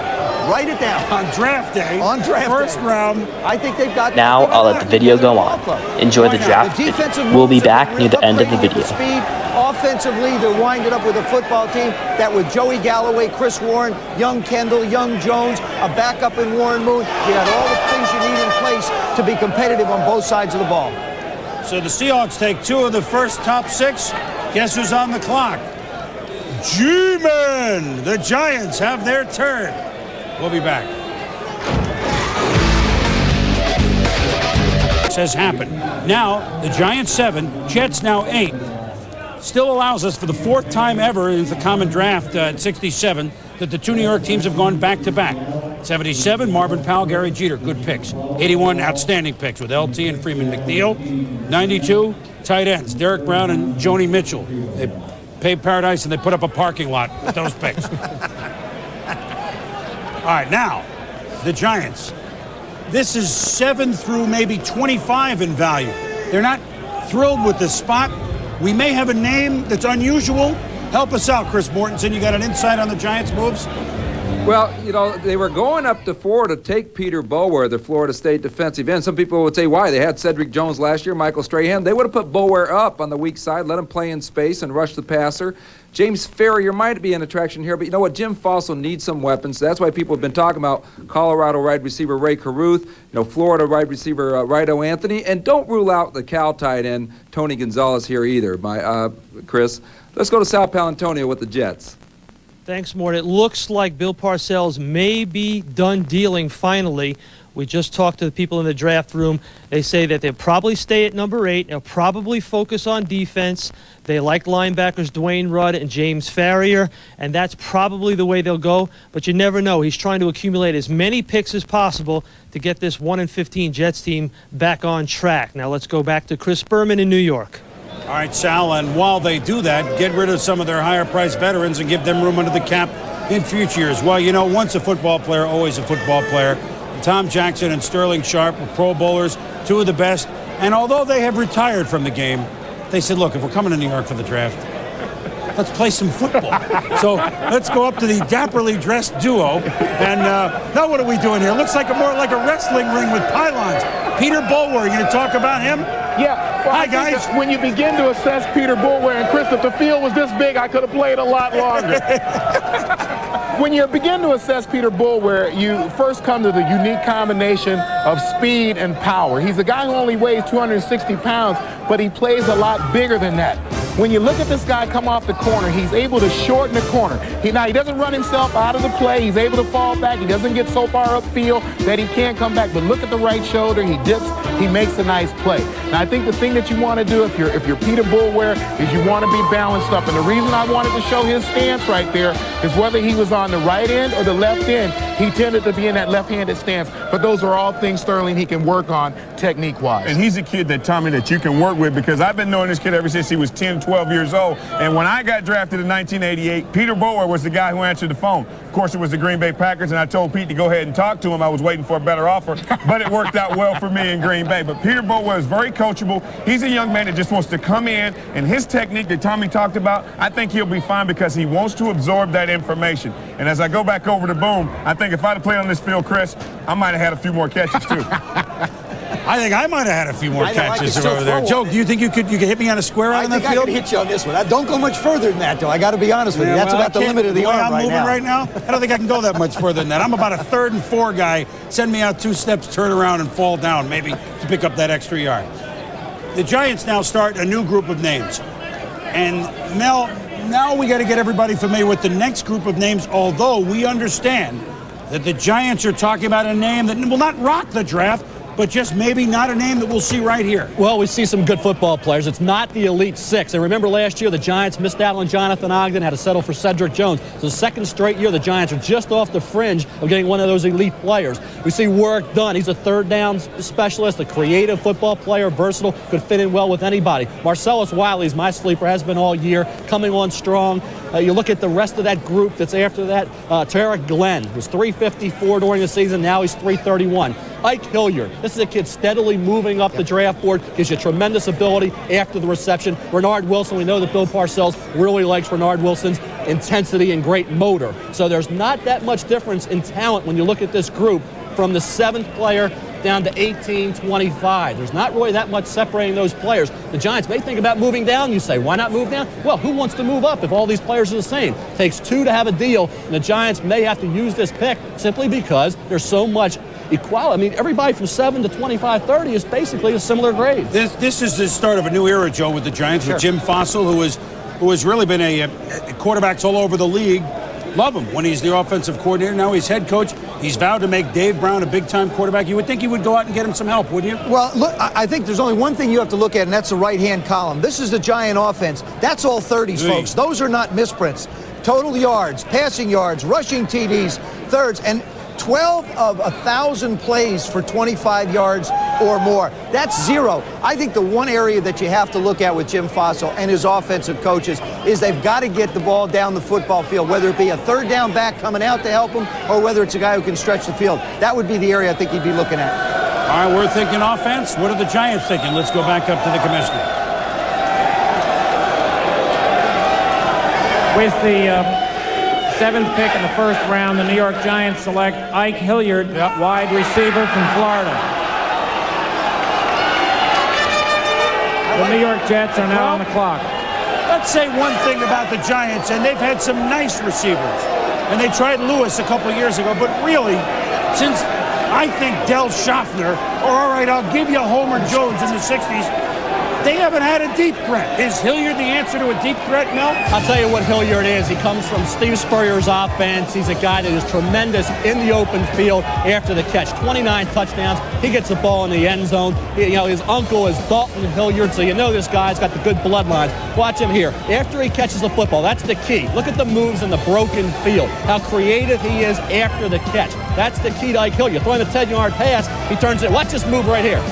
Write it down. On draft day. On draft first day. round. I think they've got. Now I'll let the video go on. Enjoy the draft video. We'll be back near the end of the video. Speed. Offensively, they're winding up with a football team that with Joey Galloway, Chris Warren, young Kendall, young Jones, a backup in Warren Moon, you got all the things you need in place to be competitive on both sides of the ball. So the Seahawks take 2 of the first top 6. Guess who's on the clock? G-Men! The Giants have their turn. We'll be back. This has happened. Now, the Giants 7, Jets now 8. Still allows us for the 4th time ever in the common draft at 67 that the 2 New York teams have gone back-to-back. 77, Marvin Powell, Gary Jeter, good picks. 81, outstanding picks with LT and Freeman McNeil. 92, tight ends, Derek Brown and Joni Mitchell. They paid paradise and they put up a parking lot with those picks. All right, now, the Giants. This is 7 through maybe 25 in value. They're not thrilled with this spot. We may have a name that's unusual. Help us out, Chris Mortensen. You got an insight on the Giants' moves? Well, you know, they were going up to 4 to take Peter Boulware, the Florida State defensive end. Some people would say, why? They had Cedric Jones last year, Michael Strahan. They would have put Boulware up on the weak side, let him play in space and rush the passer. James Ferrier might be an attraction here, but you know what? Jim Fossil needs some weapons. That's why people have been talking about Colorado wide receiver Ray Caruth, Florida wide receiver Rido Anthony, and don't rule out the Cal tight end Tony Gonzalez here either, Chris. Let's go to Sal Palantonio with the Jets. Thanks, Mort. It looks like Bill Parcells may be done dealing finally. We just talked to the people in the draft room. They say that they'll probably stay at number 8. They'll probably focus on defense. They like linebackers Dwayne Rudd and James Farrier, and that's probably the way they'll go. But you never know. He's trying to accumulate as many picks as possible to get this 1-15 Jets team back on track. Now let's go back to Chris Berman in New York. All right, Sal, and while they do that, get rid of some of their higher-priced veterans and give them room under the cap in future years. Well, you know, once a football player, always a football player. Tom Jackson and Sterling Sharp were Pro Bowlers, 2 of the best. And although they have retired from the game, they said, look, if we're coming to New York for the draft, let's play some football. So let's go up to the dapperly dressed duo. And now what are we doing here? Looks like more like a wrestling ring with pylons. Peter Boulware, you going to talk about him? Yeah. Well, Hi, guys. When you begin to assess Peter Boulware, and Chris, if the field was this big, I could have played a lot longer. When you begin to assess Peter Boulware, you first come to the unique combination of speed and power. He's a guy who only weighs 260 pounds, but he plays a lot bigger than that. When you look at this guy come off the corner, he's able to shorten the corner. He doesn't run himself out of the play. He's able to fall back. He doesn't get so far upfield that he can't come back. But look at the right shoulder. He dips. He makes a nice play. Now, I think the thing that you want to do if you're Peter Boulware is you want to be balanced up. And the reason I wanted to show his stance right there is whether he was on the right end or the left end, he tended to be in that left-handed stance. But those are all things, Sterling, he can work on technique-wise. And he's a kid that, Tommy, that you can work with, because I've been knowing this kid ever since he was 10, 12 years old. And when I got drafted in 1988, Peter Boulware was the guy who answered the phone. Of course, it was the Green Bay Packers, and I told Pete to go ahead and talk to him. I was waiting for a better offer, but it worked out well for me in Green Bay. But Peter Boulware is very coachable. He's a young man that just wants to come in, and his technique that Tommy talked about, I think he'll be fine because he wants to absorb that information. And as I go back over to Boom, I think if I'd have played on this field, Chris, I might have had a few more catches, too. I think I might have had a few more catches over there. Joe, do you think you could hit me on a square out in that field? I think I could hit you on this one. Don't go much further than that, though. I got to be honest with you. That's about the limit of the arm right now. I don't think I can go that much further than that. I'm about a 3rd and 4 guy. Send me out 2 steps, turn around, and fall down, maybe to pick up that extra yard. The Giants now start a new group of names. And Mel, now we got to get everybody familiar with the next group of names, although we understand that the Giants are talking about a name that will not rock the draft, but just maybe not a name that we'll see right here. Well, we see some good football players. It's not the Elite Six. And remember last year, the Giants missed out on Jonathan Ogden, had to settle for Cedric Jones. So the second straight year, the Giants are just off the fringe of getting one of those elite players. We see Warrick Dunn. He's a 3rd down specialist, a creative football player, versatile, could fit in well with anybody. Marcellus Wiley's my sleeper, has been all year, coming on strong. You look at the rest of that group that's after that. Tarek Glenn was 354 during the season. Now he's 331. Ike Hilliard. This is a kid steadily moving up the draft board. Gives you tremendous ability after the reception. Renard Wilson. We know that Bill Parcells really likes Renard Wilson's intensity and great motor. So there's not that much difference in talent when you look at this group from the 7th player down to 18, 25. There's not really that much separating those players. The Giants may think about moving down. You say, why not move down? Well, who wants to move up if all these players are the same? It takes 2 to have a deal, and the Giants may have to use this pick simply because there's so much equality. I mean, everybody from 7 to 25, 30 is basically a similar grade. This is the start of a new era, Joe, with the Giants, with Jim Fossil, who has really been a quarterbacks all over the league. Love him when he's the offensive coordinator. Now he's head coach. He's vowed to make Dave Brown a big-time quarterback. You would think he would go out and get him some help, wouldn't you? Well, look, I think there's only one thing you have to look at, and that's the right-hand column. This is the Giant offense. That's all 30s, folks. Those are not misprints. Total yards, passing yards, rushing TDs, thirds, and 12 of 1,000 plays for 25 yards or more. That's 0. I think the one area that you have to look at with Jim Fossil and his offensive coaches is they've got to get the ball down the football field, whether it be a 3rd down back coming out to help him or whether it's a guy who can stretch the field. That would be the area I think he'd be looking at. All right, we're thinking offense. What are the Giants thinking? Let's go back up to the commissioner. With the 7th pick in the 1st round, the New York Giants select Ike Hilliard, wide receiver from Florida. The New York Jets are now on the clock. Let's say one thing about the Giants, and they've had some nice receivers. And they tried Lewis a couple years ago, but really, since I think Del Schaffner, or all right, I'll give you Homer Jones in the 60s, They haven't had a deep threat. Is Hilliard the answer to a deep threat, Mel? I'll tell you what Hilliard is. He comes from Steve Spurrier's offense. He's a guy that is tremendous in the open field after the catch. 29 touchdowns. He gets the ball in the end zone. His uncle is Dalton Hilliard, so you know this guy's got the good bloodlines. Watch him here. After he catches the football, that's the key. Look at the moves in the broken field. How creative he is after the catch. That's the key to Ike Hilliard. You're throwing the 10-yard pass, he turns it. Watch this move right here.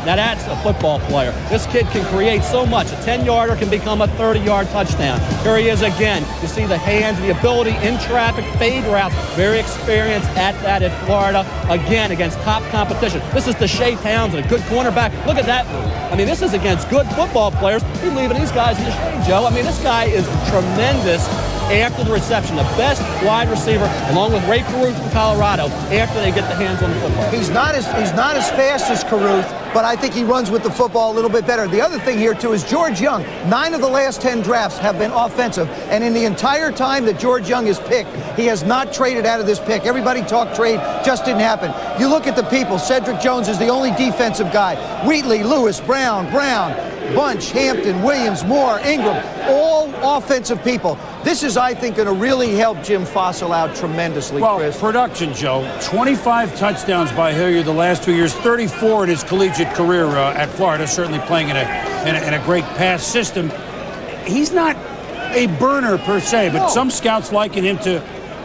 Now that's a football player. This kid can create so much. A 10-yarder can become a 30-yard touchdown. Here he is again. You see the hands, the ability in traffic, fade routes. Very experienced at that at Florida. Again, against top competition. This is Deshae Townsend, a good cornerback. Look at that move. I mean, this is against good football players. He's leaving these guys in the shade, Joe. I mean, this guy is tremendous after the reception. The best wide receiver, along with Ray Caruth from Colorado, after they get the hands on the football. He's not as fast as Caruth, but I think he runs with the football a little bit better. The other thing here, too, is George Young. 9 of the last 10 drafts have been offensive, and in the entire time that George Young is picked, he has not traded out of this pick. Everybody talked trade, just didn't happen. You look at the people. Cedric Jones is the only defensive guy. Wheatley, Lewis, Brown, Bunch, Hampton, Williams, Moore, Ingram, all offensive people. This is, I think, going to really help Jim Fossil out tremendously, Chris. Production, Joe. 25 touchdowns by Hilliard the last 2 years, 34 in his collegiate career at Florida, certainly playing in a great pass system. He's not a burner per se, but some scouts liken him to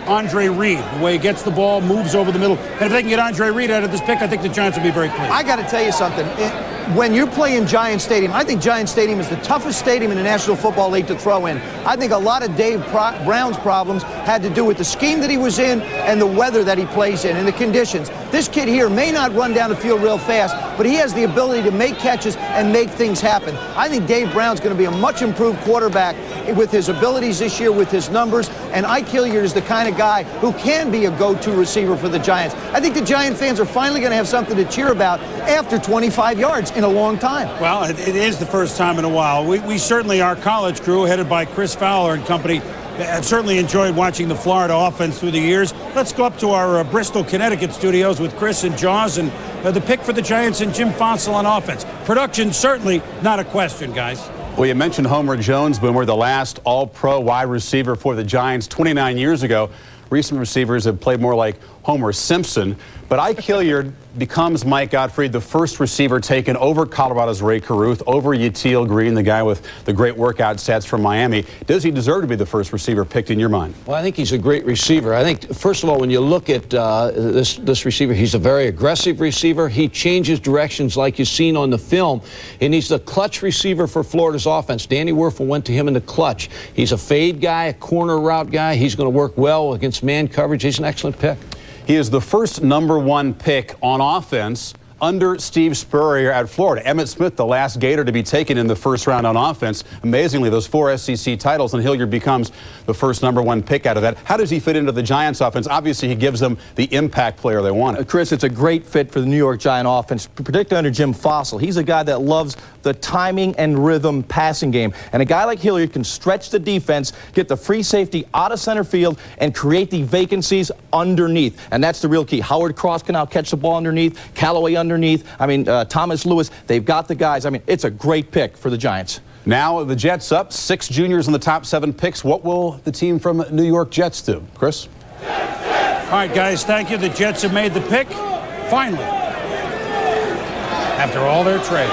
Andre Reed, the way he gets the ball, moves over the middle. And if they can get Andre Reed out of this pick, I think the Giants will be very pleased. I got to tell you something. When you're playing Giant Stadium, I think Giant Stadium is the toughest stadium in the National Football League to throw in. I think a lot of Dave Brown's problems had to do with the scheme that he was in and the weather that he plays in and the conditions. This kid here may not run down the field real fast, but he has the ability to make catches and make things happen. I think Dave Brown's going to be a much improved quarterback with his abilities this year, with his numbers, and Ike Hilliard is the kind of guy who can be a go-to receiver for the Giants. I think the Giant fans are finally going to have something to cheer about after 25 yards in a long time. Well, it is the first time in a while. We certainly, our college crew, headed by Chris Fowler and company, have certainly enjoyed watching the Florida offense through the years. Let's go up to our Bristol, Connecticut studios with Chris and Jaws and the pick for the Giants and Jim Fossil on offense. Production, certainly not a question, guys. Well, you mentioned Homer Jones, Boomer, the last all-pro wide receiver for the Giants 29 years ago. Recent receivers have played more like Homer Simpson. But Ike Hilliard becomes Mike Gottfried, the first receiver taken over Colorado's Ray Caruth, over Yetiel Green, the guy with the great workout stats from Miami. Does he deserve to be the first receiver picked in your mind? Well, I think he's a great receiver. I think, first of all, when you look at this receiver, he's a very aggressive receiver. He changes directions like you've seen on the film, and he's the clutch receiver for Florida's offense. Danny Werfel went to him in the clutch. He's a fade guy, a corner route guy. He's going to work well against man coverage. He's an excellent pick. He is the first #1 pick on offense under Steve Spurrier at Florida. Emmitt Smith, the last Gator to be taken in the first round on offense. Amazingly, those 4 SEC titles, and Hilliard becomes the first #1 pick out of that. How does he fit into the Giants offense? Obviously, he gives them the impact player they wanted. Chris, it's a great fit for the New York Giant offense, particularly under Jim Fossil. He's a guy that loves the timing and rhythm passing game. And a guy like Hilliard can stretch the defense, get the free safety out of center field, and create the vacancies underneath. And that's the real key. Howard Cross can now catch the ball underneath, Callaway underneath. I mean, Thomas Lewis, they've got the guys. I mean, it's a great pick for the Giants. Now the Jets up, 6 juniors in the top 7 picks. What will the team from New York Jets do? Chris? All right, guys, thank you. The Jets have made the pick, finally, after all their trades.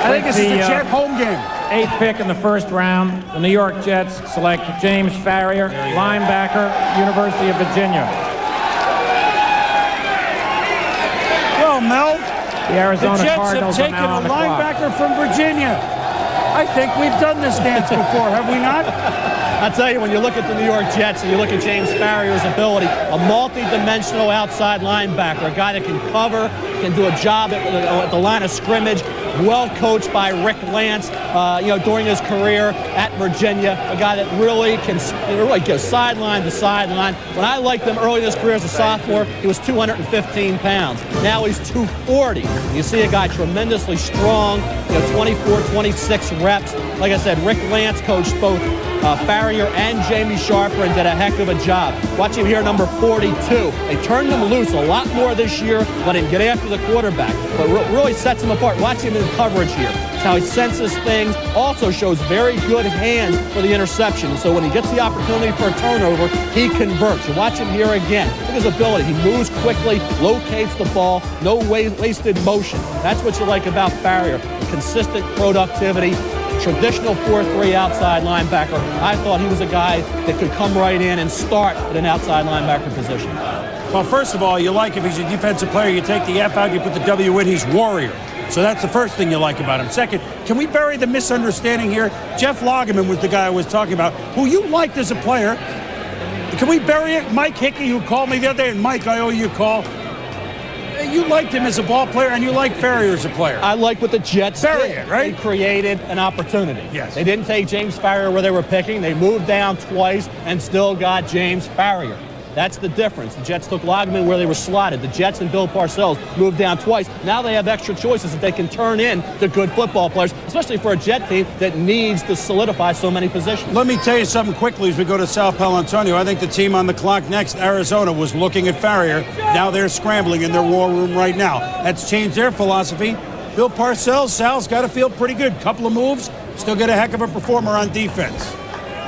I think this is the Jet home game. 8th pick in the first round, the New York Jets select James Farrior, linebacker, University of Virginia. Well, Mel, the Arizona Jets Cardinals have taken a linebacker from Virginia. I think we've done this dance before, have we not? I'll tell you, when you look at the New York Jets and you look at James Farrier's ability, a multi-dimensional outside linebacker, a guy that can cover, can do a job at the line of scrimmage, well coached by Rick Lance, during his career at Virginia, a guy that really can go sideline to sideline. When I liked him early in his career as a sophomore, he was 215 pounds. Now he's 240. You see a guy tremendously strong, 24, 26 reps. Like I said, Rick Lance coached both Farrier and Jamie Sharper and did a heck of a job. Watch him here, number 42. They turned him loose a lot more this year, let him get after the quarterback, but really sets him apart. Watch him in coverage here. It's how he senses things. Also shows very good hands for the interception. So when he gets the opportunity for a turnover, he converts. You watch him here again. Look at his ability. He moves quickly, locates the ball, no wasted motion. That's what you like about Farrier. Consistent productivity. Traditional 4-3 outside linebacker. I thought he was a guy that could come right in and start at an outside linebacker position. Well, first of all, you like if he's a defensive player, you take the F out, you put the W in, he's Warrior. So that's the first thing you like about him. Second, can we bury the misunderstanding here? Jeff Lageman was the guy I was talking about, who you liked as a player. Can we bury it? Mike Hickey, who called me the other day, and Mike, I owe you a call. You liked him as a ball player, and you like Farrier as a player. I like what the Jets did, right? They created an opportunity. Yes. They didn't take James Farrier where they were picking. They moved down twice and still got James Farrier. That's the difference. The Jets took Lageman where they were slotted. The Jets and Bill Parcells moved down twice. Now they have extra choices that they can turn into good football players, especially for a Jet team that needs to solidify so many positions. Let me tell you something quickly as we go to South Palo Antonio. I think the team on the clock next, Arizona, was looking at Farrier. Now they're scrambling in their war room right now. That's changed their philosophy. Bill Parcells, Sal's got to feel pretty good. Couple of moves, still get a heck of a performer on defense.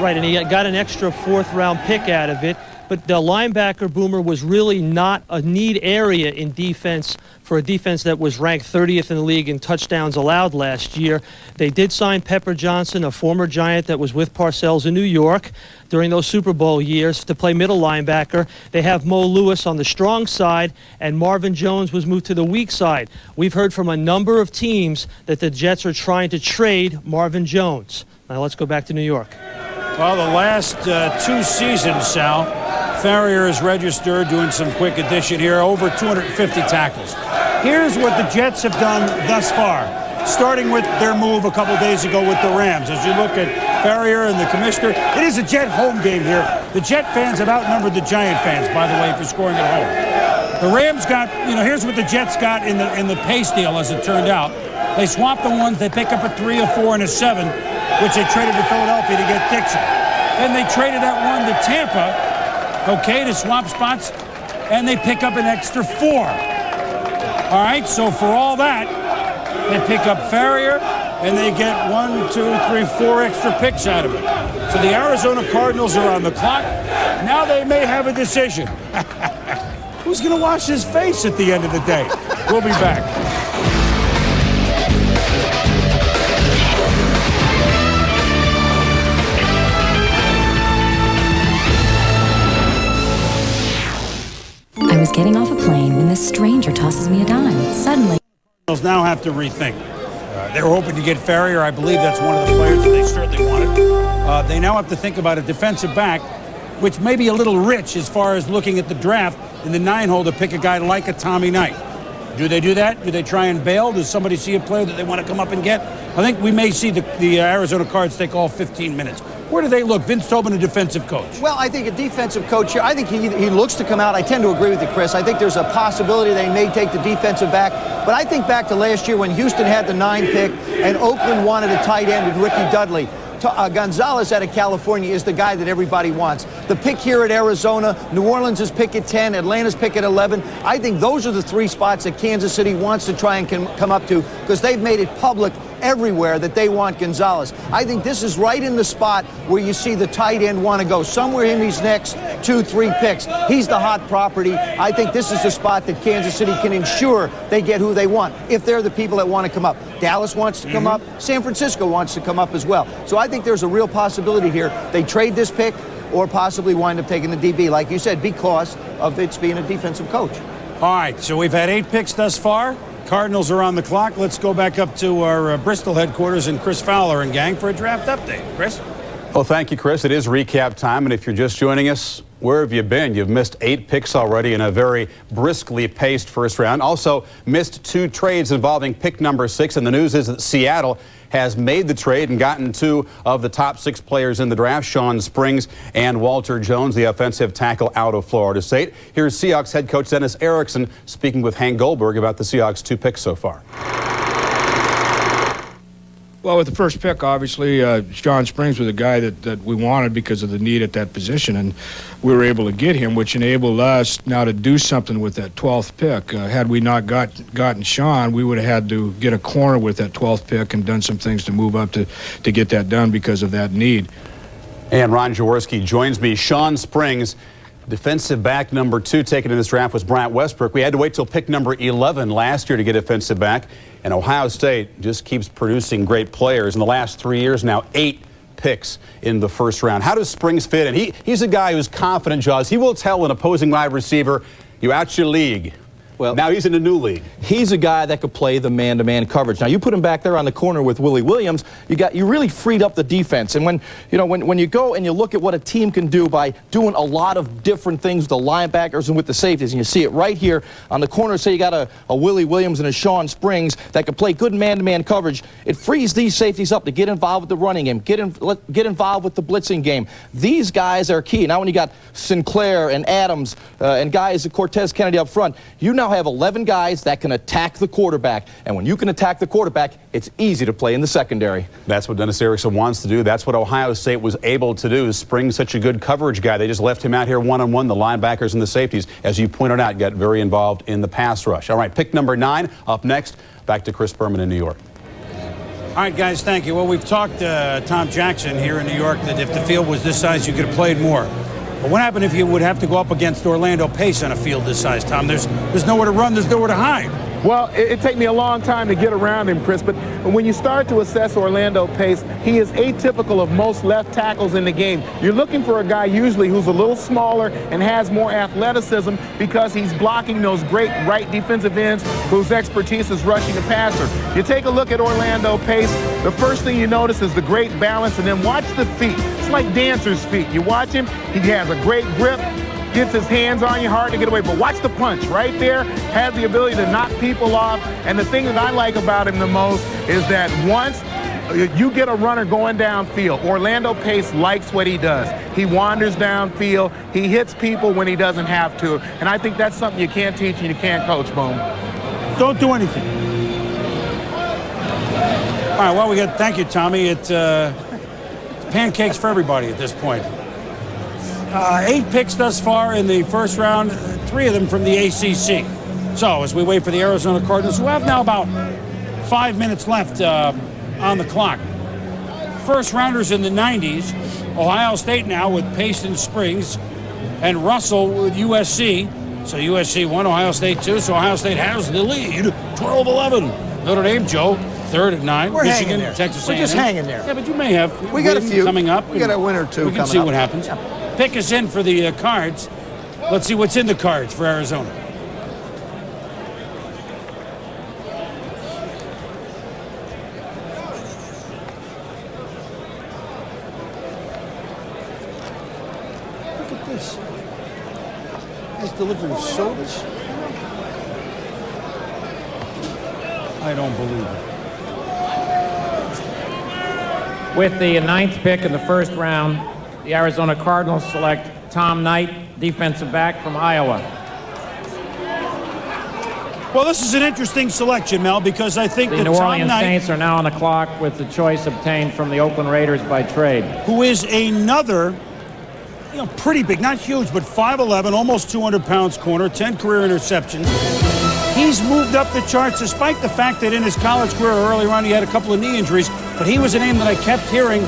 Right, and he got an extra 4th-round pick out of it. But the linebacker, Boomer, was really not a need area in defense for a defense that was ranked 30th in the league in touchdowns allowed last year. They did sign Pepper Johnson, a former Giant that was with Parcells in New York during those Super Bowl years, to play middle linebacker. They have Mo Lewis on the strong side, and Marvin Jones was moved to the weak side. We've heard from a number of teams that the Jets are trying to trade Marvin Jones. Now let's go back to New York. Well, the last 2 seasons, Sal, Farrier is registered, doing some quick addition here, over 250 tackles. Here's what the Jets have done thus far, starting with their move a couple days ago with the Rams. As you look at Farrier and the commissioner, it is a Jet home game here. The Jet fans have outnumbered the Giant fans, by the way, for scoring at home. The Rams got, here's what the Jets got in the pace deal, as it turned out. They swapped the ones, they pick up a 3, a 4, and a 7, which they traded to Philadelphia to get Dixon. Then they traded that one to Tampa, to swap spots, and they pick up an extra 4. All right, so for all that, they pick up Farrier, and they get 1, 2, 3, 4 extra picks out of it. So the Arizona Cardinals are on the clock. Now they may have a decision. Who's going to wash his face at the end of the day? We'll be back. I was getting off a plane when this stranger tosses me a dime. Suddenly, Cardinals now have to rethink. They were hoping to get Farrier. I believe that's one of the players that they certainly wanted. They now have to think about a defensive back, which may be a little rich as far as looking at the draft in the 9-hole to pick a guy like a Tommy Knight. Do they do that? Do they try and bail? Does somebody see a player that they want to come up and get? I think we may see the Arizona Cards take all 15 minutes. Where do they look? Vince Tobin, a defensive coach. Well, I think a defensive coach here, I think he looks to come out. I tend to agree with you, Chris. I think there's a possibility they may take the defensive back. But I think back to last year when Houston had the 9 pick and Oakland wanted a tight end with Ricky Dudley. Gonzalez out of California is the guy that everybody wants. The pick here at Arizona, New Orleans' is pick at 10, Atlanta's pick at 11. I think those are the 3 spots that Kansas City wants to try and come up to because they've made it public everywhere that they want Gonzalez. I think this is right in the spot where you see the tight end want to go, somewhere in these next 2, 3 picks. He's the hot property. I think this is the spot that Kansas City can ensure they get who they want, if they're the people that want to come up. Dallas wants to come up. San Francisco wants to come up as well. So I think there's a real possibility here. They trade this pick or possibly wind up taking the DB, like you said, because of its being a defensive coach. All right, so we've had 8 picks thus far. Cardinals are on the clock. Let's go back up to our Bristol headquarters and Chris Fowler and gang for a draft update. Chris? Well, thank you, Chris. It is recap time, and if you're just joining us, where have you been? You've missed 8 picks already in a very briskly paced first round. Also missed 2 trades involving pick number 6, and the news is that Seattle has made the trade and gotten 2 of the top 6 players in the draft, Shawn Springs and Walter Jones, the offensive tackle out of Florida State. Here's Seahawks head coach Dennis Erickson speaking with Hank Goldberg about the Seahawks' 2 picks so far. Well, with the first pick, obviously, Shawn Springs was a guy that we wanted because of the need at that position, and we were able to get him, which enabled us now to do something with that 12th pick. Had we not gotten Shawn, we would have had to get a corner with that 12th pick and done some things to move up to get that done because of that need. And Ron Jaworski joins me. Shawn Springs, defensive back number 2 taken in this draft was Bryant Westbrook. We had to wait till pick number 11 last year to get defensive back. And Ohio State just keeps producing great players. In the last 3 years now, 8 picks in the first round. How does Springs fit in? He's a guy who's confident, Jaws. He will tell an opposing wide receiver, you out your league. Well, now he's in a new league. He's a guy that could play the man-to-man coverage. Now you put him back there on the corner with Willie Williams, you really freed up the defense. And when you go and you look at what a team can do by doing a lot of different things with the linebackers and with the safeties, and you see it right here on the corner, say you got a Willie Williams and a Shawn Springs that can play good man-to-man coverage, it frees these safeties up to get involved with the running game, get involved with the blitzing game. These guys are key. Now when you got Sinclair and Adams and guys, Cortez Kennedy up front, you now have 11 guys that can attack the quarterback. And when you can attack the quarterback, it's easy to play in the secondary. That's what Dennis Erickson wants to do. That's what Ohio State was able to do. Springs such a good coverage guy. They just left him out here one-on-one. The linebackers and the safeties, as you pointed out, got very involved in the pass rush. All right, pick number 9 up next. Back to Chris Berman in New York. All right, guys, thank you. Well, we've talked to Tom Jackson here in New York that if the field was this size, you could have played more. But what happened if you would have to go up against Orlando Pace on a field this size, Tom? There's nowhere to run, there's nowhere to hide. Well, it took me a long time to get around him, Chris, but when you start to assess Orlando Pace, he is atypical of most left tackles in the game. You're looking for a guy usually who's a little smaller and has more athleticism because he's blocking those great right defensive ends whose expertise is rushing the passer. You take a look at Orlando Pace, the first thing you notice is the great balance, and then watch the feet. It's like dancer's feet. You watch him, he has a great grip, gets his hands on you, hard to get away, but watch the punch right there, has the ability to knock people off. And the thing that I like about him the most is that once you get a runner going downfield, Orlando Pace likes what he does. He wanders downfield, he hits people when he doesn't have to, and I think that's something you can't teach and you can't coach, Boom. Don't do anything. All right, well, thank you, Tommy. It's pancakes for everybody at this point. 8 picks thus far in the first round, 3 of them from the ACC. So as we wait for the Arizona Cardinals, who have now about 5 minutes left on the clock. First rounders in the 90s, Ohio State now with Pace and Springs, and Russell with USC. So USC 1, Ohio State 2, so Ohio State has the lead, 12-11. Notre Dame, Joe, 3rd at 9. We're Michigan, hanging there. Texas We're A&M. just hanging there. Yeah, but you may have. We got a few coming up. We got a win or two. We can coming see up. what happens. Yeah. Pick us in for the cards. Let's see what's in the cards for Arizona. Look at this. He's delivering sodas. I don't believe it. With the 9th pick in the first round, the Arizona Cardinals select Tom Knight, defensive back from Iowa. Well, this is an interesting selection, Mel, because I think The that New Tom Orleans Knight, Saints are now on the clock with the choice obtained from the Oakland Raiders by trade. who is another, pretty big, not huge, but 5'11", almost 200 pounds corner, 10 career interceptions. He's moved up the charts despite the fact that in his college career earlier on he had a couple of knee injuries, but he was a name that I kept hearing,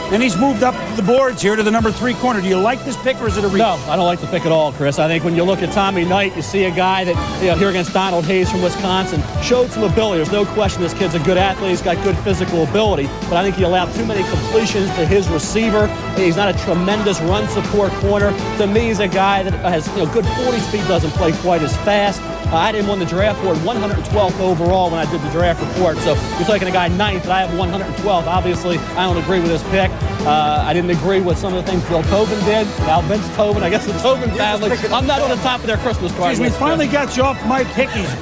and he's moved up the boards here to the number 3 corner. Do you like this pick, or is it a reach? No, I don't like the pick at all, Chris. I think when you look at Tommy Knight, you see a guy that, here against Donald Hayes from Wisconsin, showed some ability. There's no question this kid's a good athlete. He's got good physical ability, but I think he allowed too many completions to his receiver. He's not a tremendous run support corner. To me, he's a guy that has good 40 speed, doesn't play quite as fast. I had him on the draft board 112th overall when I did the draft report. So you're taking a guy 9th, and I have 112th. Obviously, I don't agree with this pick. I didn't agree with some of the things Bill Tobin did. Now Vince Tobin, I guess the Tobin family. I'm not on the top of their Christmas card. Jeez, we finally got you off Mike Hickey's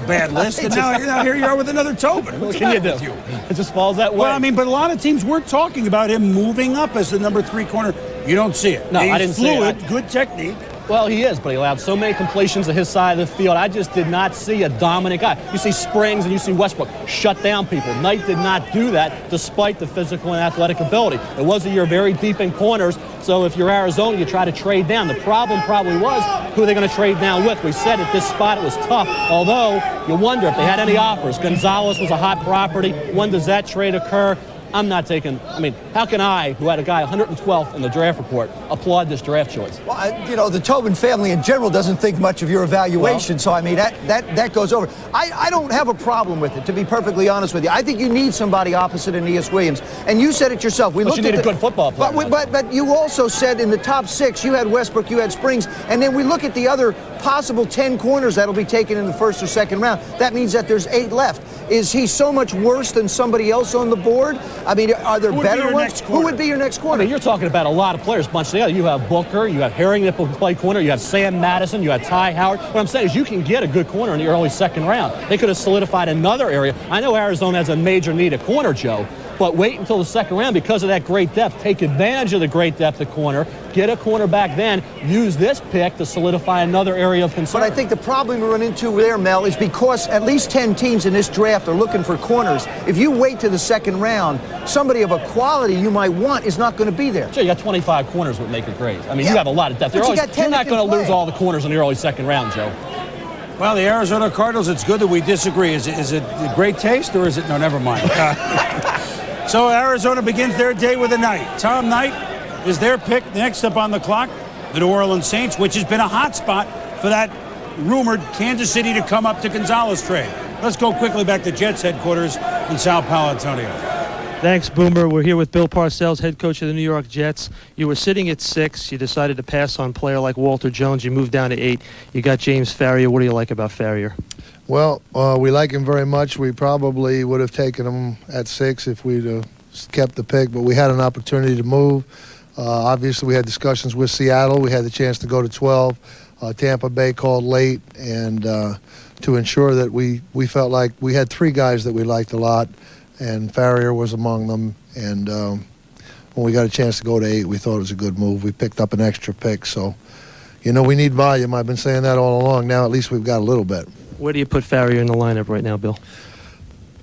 bad list, and now here you are with another Tobin. What can you do? It just falls that way. Well, I mean, but a lot of teams were talking about him moving up as the number 3 corner. You don't see it. No, He's I didn't see it. Fluid, good technique. Well, he is, but he allowed so many completions to his side of the field. I just did not see a dominant guy. You see Springs and you see Westbrook shut down people. Knight did not do that despite the physical and athletic ability. It was a year very deep in corners, so if you're Arizona, you try to trade down. The problem probably was who are they going to trade down with. We said at this spot it was tough, although you wonder if they had any offers. Gonzalez was a hot property. When does that trade occur? I'm not taking, I mean, how can I, who had a guy 112th in the draft report, applaud this draft choice? Well, you know, the Tobin family in general doesn't think much of your evaluation, well, so I mean, that goes over. I don't have a problem with it, to be perfectly honest with you. I think you need somebody opposite Aeneas Williams, and you said it yourself. But you need a good football player. But you also said in the top 6, you had Westbrook, you had Springs, and then we look at the other possible 10 corners that'll be taken in the first or second round. That means that there's 8 left. Is he so much worse than somebody else on the board? I mean, are there better ones? Who would be your next corner? I mean, you're talking about a lot of players bunched together. You have Booker, you have Herring that can play corner, you have Sam Madison, you have Ty Howard. What I'm saying is you can get a good corner in the early second round. They could have solidified another area. I know Arizona has a major need at corner, Joe, but wait until the second round because of that great depth. Take advantage of the great depth at corner. Get a cornerback then. Use this pick to solidify another area of concern. But I think the problem we run into there, Mel, is because at least 10 teams in this draft are looking for corners. If you wait to the second round, somebody of a quality you might want is not going to be there. Sure, you got 25 corners would make it great. I mean, you have a lot of depth. You're not going to lose all the corners in the early second round, Joe. Well, the Arizona Cardinals, it's good that we disagree. Is it great taste or is it? No, never mind. So Arizona begins their day with a Knight. Tom Knight is their pick. Next up on the clock, the New Orleans Saints, which has been a hot spot for that rumored Kansas City to come up to Gonzalez trade. Let's go quickly back to Jets headquarters in Sao Paulo, Antonio. Thanks, Boomer. We're here with Bill Parcells, head coach of the New York Jets. You were sitting at 6. You decided to pass on a player like Walter Jones. You moved down to 8. You got James Farrior. What do you like about Farrior? Well, we like him very much. We probably would have taken him at 6 if we'd kept the pick, but we had an opportunity to move. Obviously, we had discussions with Seattle. We had the chance to go to 12. Tampa Bay called late, and to ensure that we felt like we had 3 guys that we liked a lot, and Farrior was among them. And when we got a chance to go to 8, we thought it was a good move. We picked up an extra pick, so, you know, we need volume. I've been saying that all along. Now at least we've got a little bit. Where do you put Farrior in the lineup right now, Bill?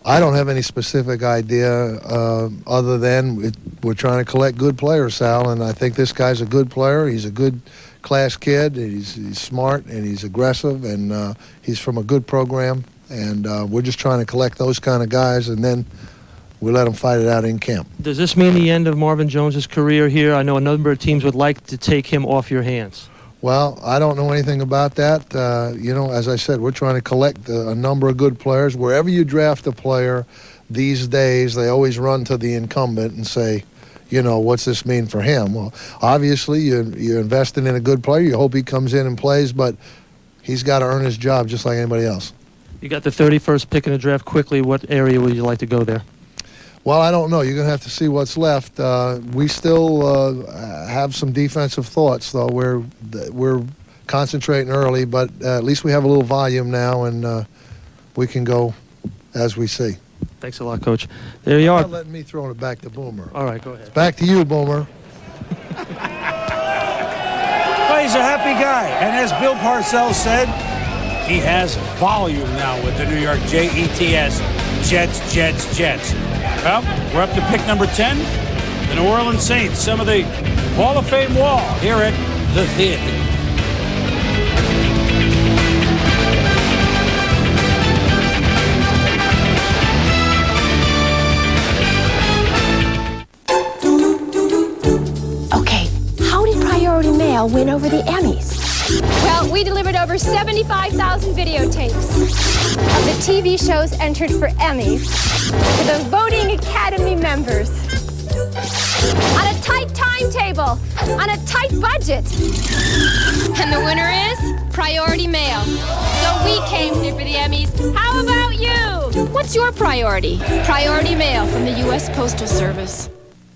I don't have any specific idea other than we're trying to collect good players, Sal, and I think this guy's a good player. He's a good class kid. He's smart, and he's aggressive, and he's from a good program, and we're just trying to collect those kind of guys, and then we let them fight it out in camp. Does this mean the end of Marvin Jones's career here? I know a number of teams would like to take him off your hands. Well, I don't know anything about that. You know, as I said, we're trying to collect a number of good players. Wherever you draft a player these days, they always run to the incumbent and say, you know, what's this mean for him? Well, obviously, you're investing in a good player. You hope he comes in and plays, but he's got to earn his job just like anybody else. You got the 31st pick in the draft quickly. What area would you like to go there? Well, I don't know. You're going to have to see what's left. We still have some defensive thoughts, though. We're concentrating early, but at least we have a little volume now, and we can go as we see. Thanks a lot, Coach. There you are. Not letting me throw it back to Boomer. All right, go ahead. Back to you, Boomer. Well, he's a happy guy, and as Bill Parcells said, he has volume now with the New York Jets. Jets. Well, we're up to pick number 10, the New Orleans Saints, some of the Hall of Fame wall here at the theater. Okay, how did Priority Mail win over the Emmys? Well, we delivered over 75,000 videotapes of the TV shows entered for Emmys to the voting Academy members. On a tight timetable, on a tight budget. And the winner is Priority Mail. So we came here for the Emmys. How about you? What's your priority? Priority Mail from the U.S. Postal Service.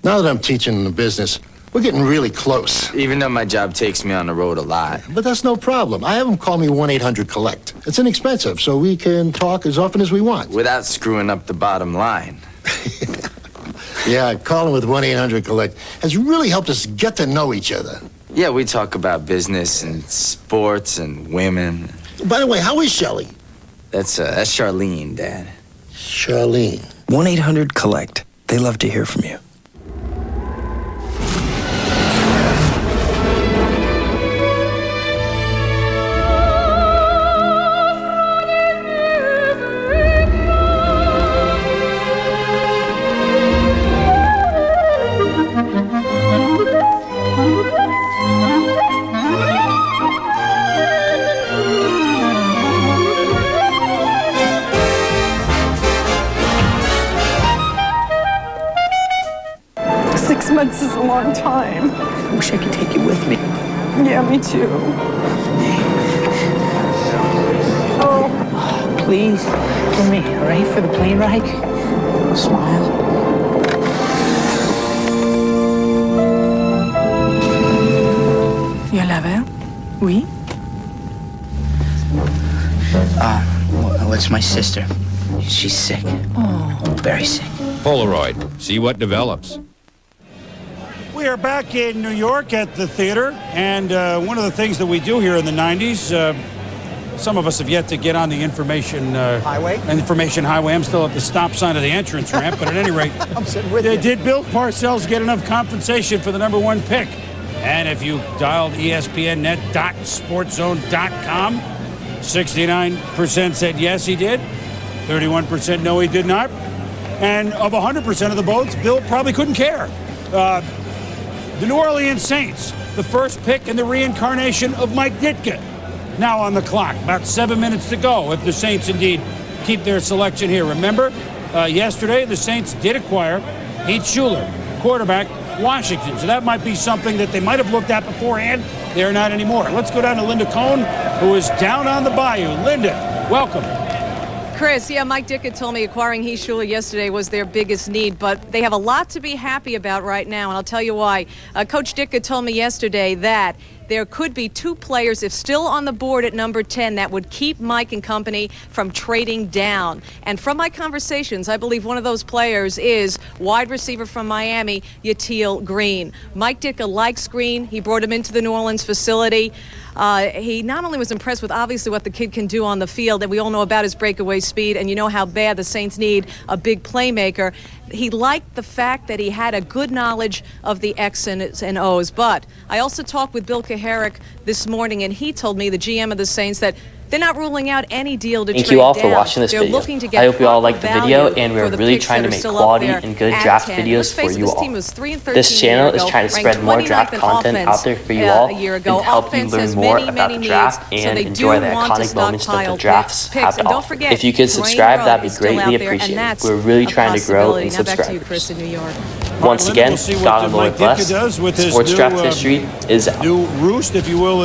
Now that I'm teaching in the business, we're getting really close. Even though my job takes me on the road a lot. But that's no problem. I have them call me 1-800-COLLECT. It's inexpensive, so we can talk as often as we want. Without screwing up the bottom line. Yeah, calling with 1-800-COLLECT has really helped us get to know each other. Yeah, we talk about business and sports and women. By the way, how is Shelley? That's Charlene, Dad. Charlene. 1-800-COLLECT. They love to hear from you. Months is a long time. I wish I could take you with me. Yeah, me too. Oh. Please, for me, all right? For the plane ride? Smile. You love her? Oui? Well, it's my sister. She's sick. Oh. Very sick. Polaroid. See what develops. We are back in New York at the theater, and one of the things that we do here in the 90s, some of us have yet to get on the information highway. I'm still at the stop sign of the entrance ramp, but at any rate, I'm sitting with you. Did Bill Parcells get enough compensation for the #1 pick? And if you dialed ESPNnet.sportzone.com, 69% said yes, he did. 31% no, he did not. And of 100% of the votes, Bill probably couldn't care. The New Orleans Saints, the first pick in the reincarnation of Mike Ditka, now on the clock. About 7 minutes to go if the Saints indeed keep their selection here. Remember, yesterday the Saints did acquire Heath Shuler, quarterback, Washington. So that might be something that they might have looked at beforehand. They're not anymore. Let's go down to Linda Cohn, who is down on the bayou. Linda, welcome. Chris, yeah, Mike Ditka told me acquiring Heath Shuler yesterday was their biggest need, but they have a lot to be happy about right now, and I'll tell you why. Coach Ditka told me yesterday that there could be 2 players, if still on the board at number 10, that would keep Mike and company from trading down. And from my conversations, I believe one of those players is wide receiver from Miami, Yatil Green. Mike Ditka likes Green. He brought him into the New Orleans facility. He not only was impressed with obviously what the kid can do on the field, and we all know about his breakaway speed, and you know how bad the Saints need a big playmaker. He liked the fact that he had a good knowledge of the X's and O's. But I also talked with Bill Kaharick this morning, and he told me, the GM of the Saints, that they're not ruling out any deal to trade down. Thank you all for watching this video. Looking to get I hope you all liked the video, and we're the really picks trying to that are make still quality up there and good at draft 10. videos for Let's face it, you this all. team was 3-13 This channel a year is ago, trying to spread ranked more 29th draft in content offense, out there for you all a year ago. and help you Offense learn has more many, about many the draft needs, so and they enjoy do the want to iconic moments that the stockpile drafts picks. have to And don't offer. forget, If you could subscribe, Drain that'd be Road is still greatly out there, and appreciated. that's We're really a trying to grow in possibility. Now back to you, subscribers. Chris, in New York. Once again, we'll see what God and Lord Mike Ditka bless. does with his Sports new, Draft History is out. New roost, if you will,